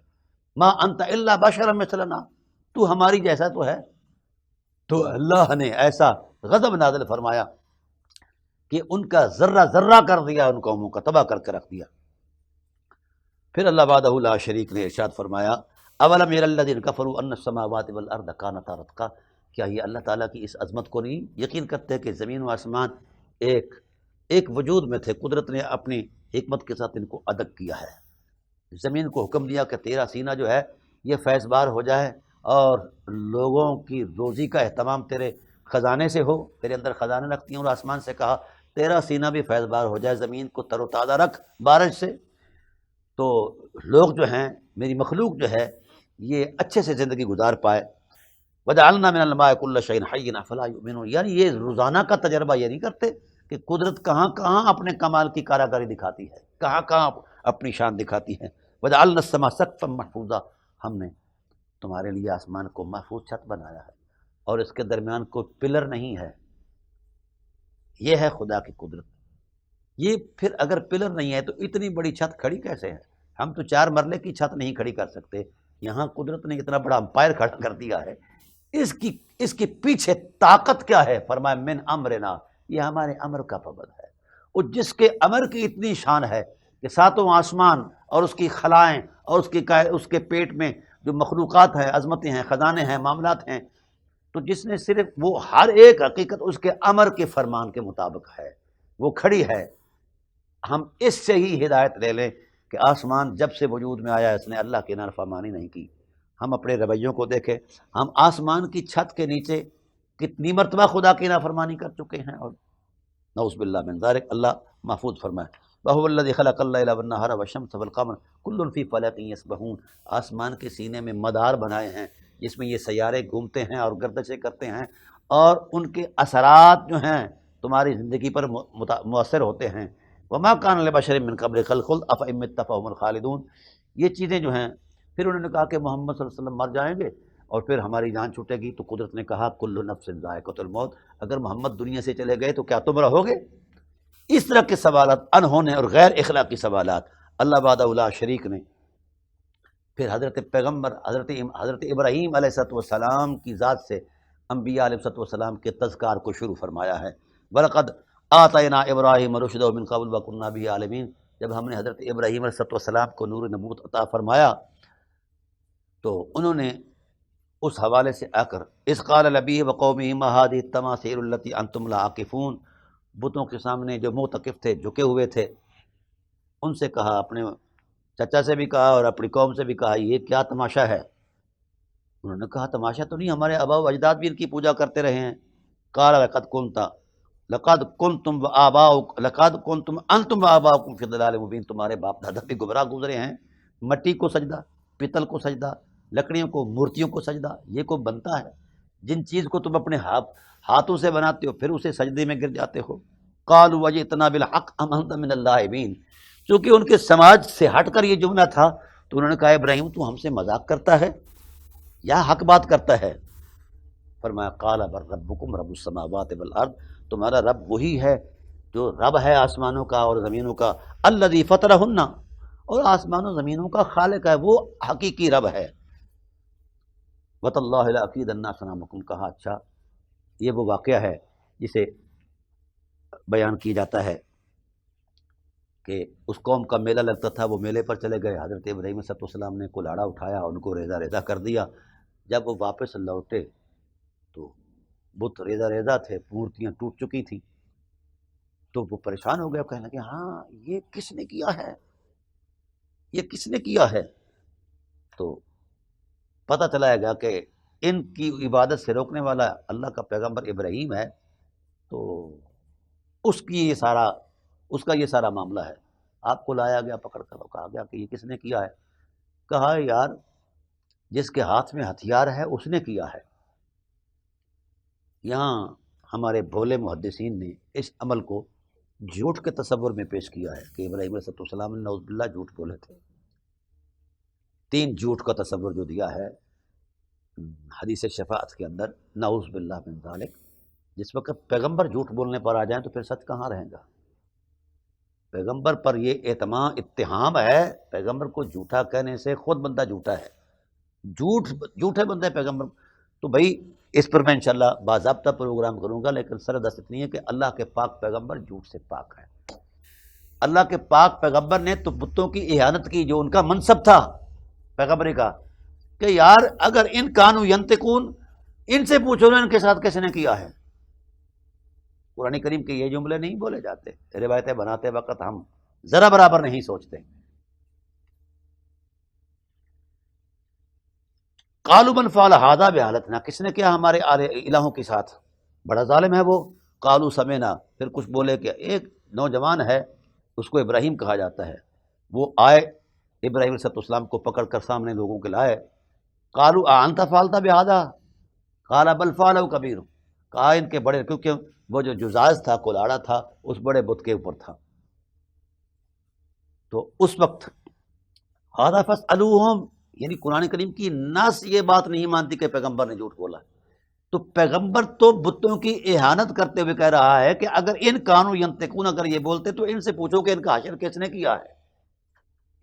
Speaker 1: ما انت الا بشر مثلنا، تو ہماری جیسا تو ہے۔ تو اللہ نے ایسا غضب نازل فرمایا کہ ان کا ذرہ ذرہ کر دیا، ان قوموں کا تباہ کر کے رکھ دیا۔ پھر اللہ وحدہ لا شریک نے ارشاد فرمایا اولم ير الذين كفروا ان السماوات والارض كانتا رتقا، کیا یہ اللہ تعالیٰ کی اس عظمت کو نہیں یقین کرتے کہ زمین و آسمان ایک وجود میں تھے؟ قدرت نے اپنی حکمت کے ساتھ ان کو ادک کیا ہے۔ زمین کو حکم دیا کہ تیرا سینہ جو ہے یہ فیض بار ہو جائے اور لوگوں کی روزی کا اہتمام تیرے خزانے سے ہو، تیرے اندر خزانے رکھتی ہیں، اور آسمان سے کہا تیرا سینہ بھی فیض بار ہو جائے، زمین کو تر و تازہ رکھ بارش سے، تو لوگ جو ہیں، میری مخلوق جو ہے، یہ اچھے سے زندگی گزار پائے۔ وَجَعَلْنَا مِنَ الْمَاءِ كُلَّ شَيْءٍ حَيٍّ أَفَلَا يُؤْمِنُونَ، یعنی یہ روزانہ کا تجربہ یہ نہیں کرتے کہ قدرت کہاں کہاں اپنے کمال کی کاراگری دکھاتی ہے، کہاں کہاں اپنی شان دکھاتی ہے۔ وَجَعَلْنَا السَّمَاءَ سَقْفًا مَحْفُوظًا، ہم نے تمہارے لیے آسمان کو محفوظ چھت بنایا ہے اور اس کے درمیان کوئی پلر نہیں ہے۔ یہ ہے خدا کی قدرت۔ یہ پھر اگر پلر نہیں ہے تو اتنی بڑی چھت کھڑی کیسے ہے؟ ہم تو 4 مرلے کی چھت نہیں کھڑی کر سکتے، یہاں قدرت نے اتنا بڑا امپائر کھڑا کر دیا ہے۔ اس کی پیچھے طاقت کیا ہے؟ فرمایا من امرنا، یہ ہمارے امر کا پابند ہے۔ اور جس کے امر کی اتنی شان ہے کہ 7 آسمان اور اس کی خلائیں اور اس کے پیٹ میں جو مخلوقات ہیں، عظمتیں ہیں، خزانے ہیں، معاملات ہیں، تو جس نے صرف وہ ہر ایک حقیقت اس کے امر کے فرمان کے مطابق ہے، وہ کھڑی ہے۔ ہم اس سے ہی ہدایت لے لیں کہ آسمان جب سے وجود میں آیا اس نے اللہ کی نافرمانی نہیں کی۔ ہم اپنے رویوں کو دیکھیں، ہم آسمان کی چھت کے نیچے کتنی مرتبہ خدا کی نافرمانی کر چکے ہیں، اور نعوذ باللہ من ذالک، اللہ محفوظ فرمائے۔ وَهُوَ الَّذِي خَلَقَ اللَّيْلَ وَالنَّهَارَ وَالشَّمْسَ وَالْقَمَرَ كُلٌّ فِي فَلَكٍ يَسْبَحُونَ، آسمان کے سینے میں مدار بنائے ہیں جس میں یہ سیارے گھومتے ہیں اور گردشیں کرتے ہیں، اور ان کے اثرات جو ہیں تمہاری زندگی پر مؤثر ہوتے ہیں۔ وما کان لبشر من قبلک الخلد افإن مت فهم الخالدون، یہ چیزیں جو ہیں۔ پھر انہوں نے کہا کہ محمد صلی اللہ علیہ وسلم مر جائیں گے اور پھر ہماری جان چھوٹے گی، تو قدرت نے کہا کل نفس ذائقۃ الموت، اگر محمد دنیا سے چلے گئے تو کیا تم رہو گے؟ اس طرح کے سوالات، انہونے اور غیر اخلاقی سوالات اللہ وحدہ لا شریک نے پھر حضرت پیغمبر حضرت ابراہیم علیہ السلام کی ذات سے انبیاء علیہ السلام کے تذکار کو شروع فرمایا ہے۔ وَلَقَدْ آتَيْنَا إِبْرَاهِيمَ رُشْدَهُ مِنْ قَبْلُ وَكُنَّا بِهِ عَالِمِينَ، جب ہم نے حضرت ابراہیم علیہ السلام کو نور نبوت عطا فرمایا تو انہوں نے اس حوالے سے آ کر اذ قال لأبیہ وقومہ ما هذه التماثیل التي انتم لها عاکفون، بتوں کے سامنے جو معتکف تھے، جھکے ہوئے تھے، ان سے کہا، اپنے چچا سے بھی کہا اور اپنی قوم سے بھی کہا، یہ کیا تماشا ہے؟ انہوں نے کہا تماشا تو نہیں، ہمارے آباء و اجداد بھی ان کی پوجا کرتے رہے ہیں۔ قال لقد کنتم انتم وآباؤکم فی ضلال مبین، تمہارے باپ دادا بھی گمراہ گزرے ہیں۔ مٹی کو سجدہ، پیتل کو سجدہ، لکڑیوں کو، مورتیوں کو سجدہ، یہ کو بنتا ہے؟ جن چیز کو تم اپنے ہاتھوں سے بناتے ہو پھر اسے سجدے میں گر جاتے ہو۔ قالوا وجئتنا بالحق ام انت من اللاعبین، چونکہ ان کے سماج سے ہٹ کر یہ جملہ تھا تو انہوں نے کہا ابراہیم تو ہم سے مذاق کرتا ہے یا حق بات کرتا ہے؟ فرمایا قال بل ربکم رب السماوات والارض، تمہارا رب وہی ہے جو رب ہے آسمانوں کا اور زمینوں کا، الذی فطرہن، اور آسمانوں زمینوں کا خالق ہے، وہ حقیقی رب ہے۔ وتاللہ لاکیدن اصنامکم، کہا اچھا یہ وہ واقعہ ہے جسے بیان کیا جاتا ہے کہ اس قوم کا میلہ لگتا تھا، وہ میلے پر چلے گئے، حضرت ابراہیم علیہ السلام نے کلاڑا اٹھایا، ان کو ریزہ ریزہ کر دیا۔ جب وہ واپس لوٹے تو بت ریزہ ریزہ تھے، مورتیاں ٹوٹ چکی تھیں، تو وہ پریشان ہو گیا، کہنے لگے ہاں یہ کس نے کیا ہے، یہ کس نے کیا ہے؟ تو پتہ چلایا گیا کہ ان کی عبادت سے روکنے والا اللہ کا پیغمبر ابراہیم ہے، تو اس کا یہ سارا معاملہ ہے۔ آپ کو لایا گیا پکڑ کر، کہا گیا کہ یہ کس نے کیا ہے؟ کہا یار جس کے ہاتھ میں ہتھیار ہے اس نے کیا ہے۔ یہاں ہمارے بھولے محدثین نے اس عمل کو جھوٹ کے تصور میں پیش کیا ہے کہ ابراہیم علیہ السلام نے نعوذ باللہ جھوٹ بولے تھے۔ 3 جھوٹ کا تصور جو دیا ہے حدیث شفاعت کے اندر، نعوذ باللہ من ذالک، جس وقت پیغمبر جھوٹ بولنے پر آ جائیں تو پھر سچ کہاں رہے گا؟ پیغمبر پر یہ اتہام ہے، پیغمبر کو جھوٹا کہنے سے خود بندہ جھوٹا ہے، جھوٹے بندے پیغمبر۔ تو بھائی اس پر میں انشاءاللہ باضابطہ پروگرام کروں گا، لیکن سردست اتنی ہے کہ اللہ کے پاک پیغمبر جھوٹ سے پاک ہے۔ اللہ کے پاک پیغمبر نے تو بتوں کی اہانت کی، جو ان کا منصب تھا پیغمبری کا، کہ یار اگر ان کانوا ینطقون، ان سے پوچھو نا ان کے ساتھ کس نے کیا ہے۔ قرآن کریم کے یہ جملے نہیں بولے جاتے، روایتیں بناتے وقت ہم ذرا برابر نہیں سوچتے۔ قالوا من فعل هذا بآلهتنا، کس نے کیا ہمارے الہوں کے ساتھ، بڑا ظالم ہے وہ۔ قالوا سمعنا، پھر کچھ بولے کہ ایک نوجوان ہے، اس کو ابراہیم کہا جاتا ہے، وہ آئے ابراہیم علیہ السلام کو پکڑ کر سامنے لوگوں کے لائے۔ قالوا اانت فعلت بهذا قال بل فعله كبيرهم، کہا ان کے بڑے، کیونکہ وہ جو جزاز تھا، کلاڑا تھا، اس بڑے بت کے اوپر تھا، تو اس وقت هذا فاسألوهم، یعنی قرآن کریم کی نص یہ بات نہیں مانتی کہ پیغمبر نے جھوٹ بولا، تو پیغمبر تو بتوں کی اہانت کرتے ہوئے کہہ رہا ہے کہ اگر ان کانوا ینطقون، اگر یہ بولتے تو ان سے پوچھو کہ ان کا حشر کس نے کیا ہے۔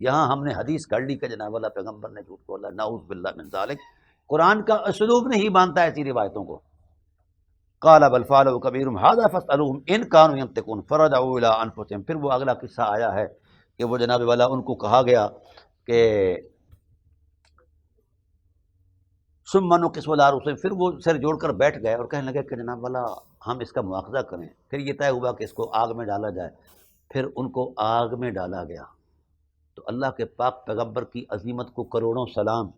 Speaker 1: یہاں ہم نے حدیث کر لی کہ جناب والا پیغمبر نے جھوٹ بولا، نعوذ باللہ من ذالک۔ قرآن کا اسلوب نہیں مانتا ایسی روایتوں کو۔ قال بل فعلوا كبيرهم هذا فاسألوهم ان كانوا ينطقون فرجعوا الى انفسهم، پھر وہ اگلا قصہ آیا ہے کہ وہ جناب والا ان کو کہا گیا کہ ثم نقص ولا رسل، پھر وہ سر جوڑ کر بیٹھ گئے اور کہنے لگے کہ جناب والا ہم اس کا مواخذہ کریں۔ پھر یہ طے ہوا کہ اس کو آگ میں ڈالا جائے، پھر ان کو آگ میں ڈالا گیا۔ تو اللہ کے پاک پیغمبر کی عظیمت کو کروڑوں سلام،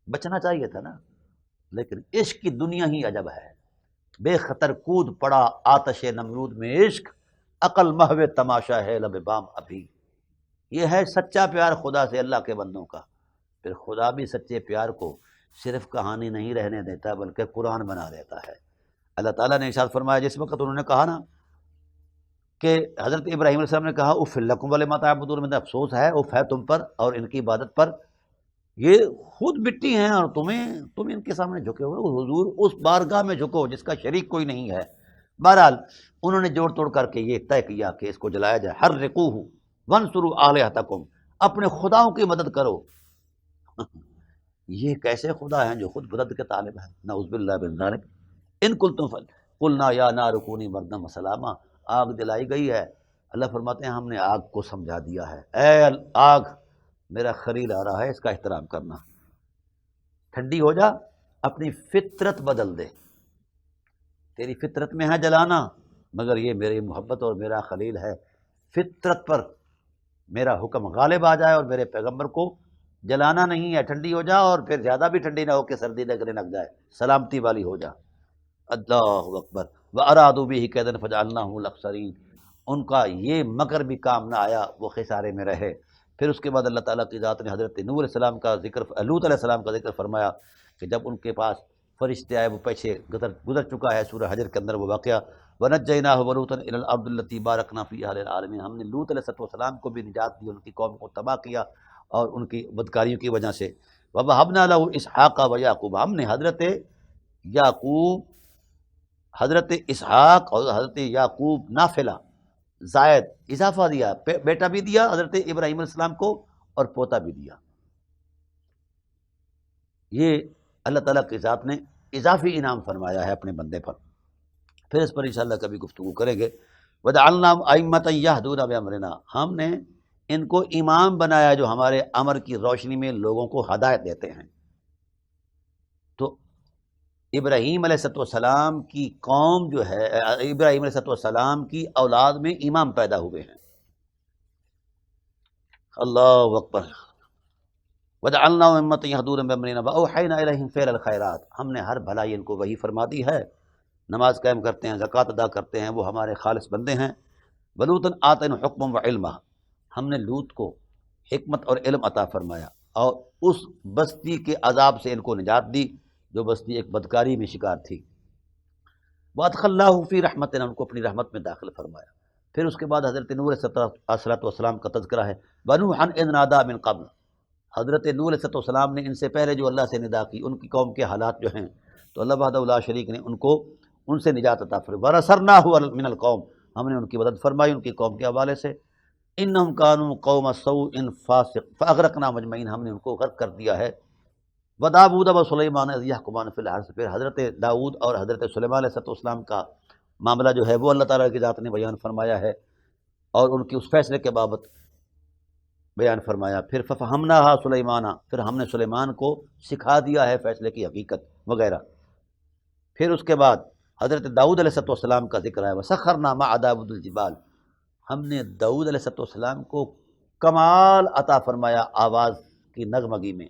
Speaker 1: بچنا چاہیے تھا نا، لیکن عشق کی دنیا ہی عجب ہے، بے خطر کود پڑا آتش نمرود میں عشق، عقل محو تماشا ہے لب بام ابھی۔ یہ ہے سچا پیار خدا سے اللہ کے بندوں کا، پھر خدا بھی سچے پیار کو صرف کہانی نہیں رہنے دیتا بلکہ قرآن بنا دیتا ہے۔ اللہ تعالیٰ نے ارشاد فرمایا، جس وقت انہوں نے کہا نا کہ حضرت ابراہیم علیہ السلام نے کہا اف لکم ولما تعبدون، مجھے افسوس ہے، اف ہے تم پر اور ان کی عبادت پر، یہ خود مٹی ہیں اور تم ان کے سامنے جھکے ہوئے ہو، حضور اس بارگاہ میں جھکو جس کا شریک کوئی نہیں ہے۔ بہرحال انہوں نے جوڑ توڑ کر کے یہ طے کیا کہ اس کو جلایا جائے۔ حرقوہ وانصروا آلہتکم، اپنے خداؤں کی مدد کرو۔ یہ کیسے خدا ہیں جو خود مدد کے طالب ہیں؟ نعوذ باللہ من ذالک۔ ان کنتم قلنا یا نار کونی بردا وسلاما، آگ جلائی گئی ہے، اللہ فرماتے ہیں ہم نے آگ کو سمجھا دیا ہے، اے آگ میرا خلیل آ رہا ہے، اس کا احترام کرنا، ٹھنڈی ہو جا، اپنی فطرت بدل دے، تیری فطرت میں ہے جلانا، مگر یہ میری محبت اور میرا خلیل ہے، فطرت پر میرا حکم غالب آ جائے اور میرے پیغمبر کو جلانا نہیں ہے، ٹھنڈی ہو جا، اور پھر زیادہ بھی ٹھنڈی نہ ہو کہ سردی لگنے لگ جائے، سلامتی والی ہو جا۔ اللہ اکبر۔ وَأَرَادُوا بِهِ كَيْدًا فَجَعَلْنَاهُمُ الْأَخْسَرِينَ، ان کا یہ مکر بھی کام نہ آیا، وہ خسارے میں رہے۔ پھر اس کے بعد اللہ تعالیٰ کی ذات نے حضرت نوح علیہ السلام کا ذکر، لوط علیہ السلام کا ذکر فرمایا کہ جب ان کے پاس فرشتے آئے، وہ پیچھے گزر چکا ہے سورہ حجر کے اندر وہ واقعہ، وَنَجَّيْنَاهُ وَلُوطًا إِلَى الْأَرْضِ الَّتِي بَارَكْنَا فِيهَا لِلْعَالَمِينَ، ہم نے لوط علیہ السلام کو بھی نجات دی، ان کی قوم کو تباہ کیا اور ان کی بدکاریوں کی وجہ سے۔ وَوَهَبْنَا لَهُ إِسْحَاقَ وَيَعْقُوبَ، ہم نے حضرت یعقوب، حضرت اسحاق اور حضرت یعقوب نافلہ زائد اضافہ دیا، بیٹا بھی دیا حضرت ابراہیم علیہ السلام کو اور پوتا بھی دیا۔ یہ اللہ تعالیٰ کی ذات نے اضافی انعام فرمایا ہے اپنے بندے پر۔ پھر اس پر انشاءاللہ کبھی گفتگو کریں گے۔ وَجَعَلْنَاهُمْ أَئِمَّةً يَهْدُونَ بِأَمْرِنَا، ہم نے ان کو امام بنایا جو ہمارے امر کی روشنی میں لوگوں کو ہدایت دیتے ہیں۔ تو ابراہیم علیہ السلام کی قوم جو ہے، ابراہیم علیہ السلام کی اولاد میں امام پیدا ہوئے ہیں۔ اللہ اکبر۔ وَجَعَلْنَاهُمْ أَئِمَّةً يَهْدُونَ بِأَمْرِنَا وَأَوْحَيْنَا إِلَيْهِمْ فِعْلَ الْخَيْرَاتِ، ہم نے ہر بھلائی ان کو وہی فرما دی ہے، نماز قائم کرتے ہیں، زکوٰۃ ادا کرتے ہیں، وہ ہمارے خالص بندے ہیں۔ وَلُوطًا آتَيْنَاهُ حُکْمًا وَعِلْمًا، ہم نے لوط کو حکمت اور علم عطا فرمایا اور اس بستی کے عذاب سے ان کو نجات دی جو بستی ایک بدکاری میں شکار تھی۔ وَأَدْخَلْنَاهُ فِي رَحْمَتِنَا، ان کو اپنی رحمت میں داخل فرمایا۔ پھر اس کے بعد حضرت نوح علیہ السلام کا تذکرہ ہے۔ وَنُوحًا إِذْ نَادَىٰ مِن قَبْلُ، حضرت نوح علیہ السلام نے ان سے پہلے جو اللہ سے ندا کی، ان کی قوم کے حالات جو ہیں، تو اللہ وحدہ لا شریک نے ان سے نجات عطا فرمائی۔ وَنَصَرْنَاهُ مِنَ الْقَوْمِ، ہم نے ان کی مدد فرمائی ان کی قوم کے حوالے سے۔ إِنَّهُمْ كَانُوا قَوْمَ سَوْءٍ فَاسِقٍ فَأَغْرَقْنَاهُمْ أَجْمَعِينَ، ہم نے ان کو غرق کر دیا ہے۔ وَدَاوُودَ وَسُلَيْمَانَ إِذْ يَحْكُمَانِ فِي الْحَرْثِ، پھر حضرت داؤد اور حضرت سلیمان علیہ السلام کا معاملہ جو ہے وہ اللہ تعالیٰ کی ذات نے بیان فرمایا ہے اور ان کی اس فیصلے کے بابت بیان فرمایا۔ پھر فَفَهَمْنَاهَا سُلَيْمَانَ، پھر ہم نے سلیمان کو سکھا دیا ہے فیصلے کی حقیقت وغیرہ۔ پھر اس کے بعد حضرت داؤد علیہ السلام کا ذکر ہے۔ وَسَخَّرْنَا مَعَ دَاوُودَ الْجِبَالَ، ہم نے داؤد علیہ السلام کو کمال عطا فرمایا آواز کی نغمگی میں۔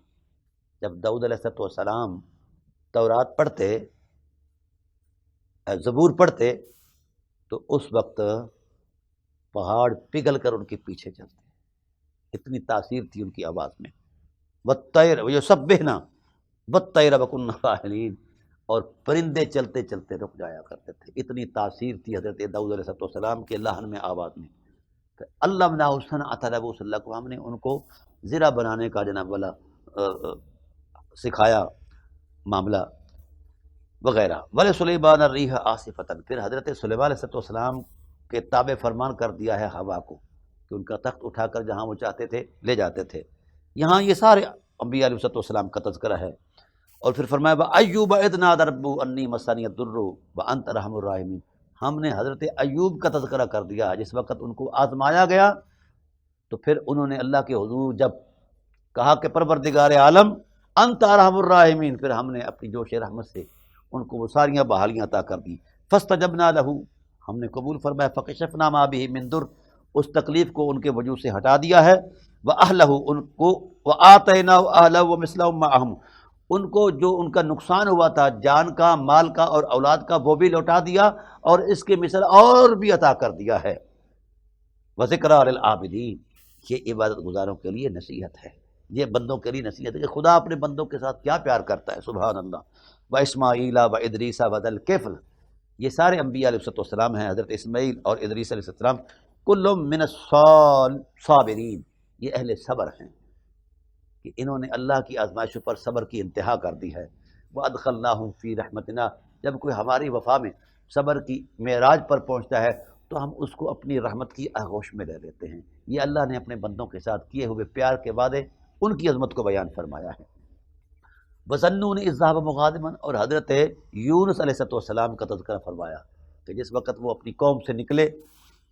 Speaker 1: جب داؤد علیہ السلام تورات پڑھتے، زبور پڑھتے، تو اس وقت پہاڑ پگھل کر ان کے پیچھے چلتے، اتنی تاثیر تھی ان کی آواز میں۔ وَالطَّيْرَ وَيُسَبِّحْنَا وَالطَّيْرَ وَكُنَّا فَاعِلِينَ، اور پرندے چلتے چلتے رک جایا کرتے تھے، اتنی تاثیر تھی حضرت داؤد علیہ السلام کے لحن میں، آواز میں۔ علمناہ صنعۃ لبوس لکم، ہم نے ان کو زرہ بنانے کا جناب والا سکھایا معاملہ وغیرہ۔ وَلِسُلَيْمَانَ الرِّيحَ عَاصِفَةً، پھر حضرت سلیمان علیہ السلام کے تابع فرمان کر دیا ہے ہوا کو کہ ان کا تخت اٹھا کر جہاں وہ چاہتے تھے لے جاتے تھے۔ یہاں یہ سارے انبیاء علیہ السلام کا تذکرہ ہے۔ اور پھر فرمایا وَأَيُّوبَ إِذْ نَادَىٰ رَبَّهُ أَنِّي مَسَّنِيَ الضُّرُّ وَأَنتَ أَرْحَمُ الرَّاحِمِينَ، ہم نے حضرت ایوب کا تذکرہ کر دیا جس وقت ان کو آزمایا گیا، تو پھر انہوں نے اللہ کے حضور جب کہا کہ پروردگار عالم انت ارحم الراحمین، پھر ہم نے اپنی جوش رحمت سے ان کو وہ ساریاں بحالیاں عطا کر دی۔ فاستجبنا لہ، ہم نے قبول فرمایا، فکشفنا ما بہ من در، اس تکلیف کو ان کے وجود سے ہٹا دیا ہے، واہلہ، ان کو وآتینا اہلہ ومثلہم معہم، ان کو جو ان کا نقصان ہوا تھا جان کا، مال کا اور اولاد کا، وہ بھی لوٹا دیا اور اس کے مثل اور بھی عطا کر دیا ہے۔ وذکریٰ للعابدین، یہ عبادت گزاروں کے لیے نصیحت ہے، یہ بندوں کے لیے نصیحت ہے کہ خدا اپنے بندوں کے ساتھ کیا پیار کرتا ہے، سبحان اللہ۔ و اسماعیل و ادریس و ذل کفل، یہ سارے انبیاء علیہ السلام ہیں، حضرت اسماعیل اور ادریس علیہ السلام، کل من الصابرین، یہ اہل صبر ہیں کہ انہوں نے اللہ کی آزمائشوں پر صبر کی انتہا کر دی ہے۔ وَأَدْخَلْنَاهُمْ فِي رَحْمَتِنَا، جب کوئی ہماری وفا میں صبر کی معراج پر پہنچتا ہے تو ہم اس کو اپنی رحمت کی آغوش میں لے لیتے ہیں۔ یہ اللہ نے اپنے بندوں کے ساتھ کیے ہوئے پیار کے وعدے، ان کی عظمت کو بیان فرمایا ہے۔ وَظَنُّونِ إِذْ ذَهَبَ مُغَاضِبًا، اور حضرت یونس علیہ السلام کا تذکرہ فرمایا کہ جس وقت وہ اپنی قوم سے نکلے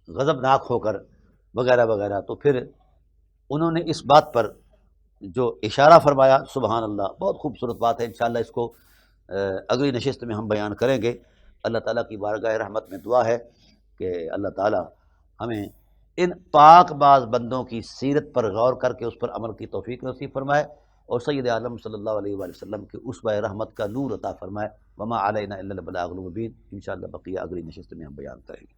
Speaker 1: غضبناک ہو کر وغیرہ وغیرہ، تو پھر انہوں نے اس بات پر جو اشارہ فرمایا، سبحان اللہ، بہت خوبصورت بات ہے۔ انشاءاللہ اس کو اگلی نشست میں ہم بیان کریں گے۔ اللہ تعالیٰ کی بارگاہ رحمت میں دعا ہے کہ اللہ تعالیٰ ہمیں ان پاک باز بندوں کی سیرت پر غور کر کے اس پر عمل کی توفیق نصیب فرمائے، اور سید عالم صلی اللہ علیہ وآلہ وسلم کے اسوہ رحمت کا نور عطا فرمائے۔ وما علینا الا البلاغ المبین۔ انشاءاللہ بقیہ اگلی نشست میں ہم بیان کریں گے۔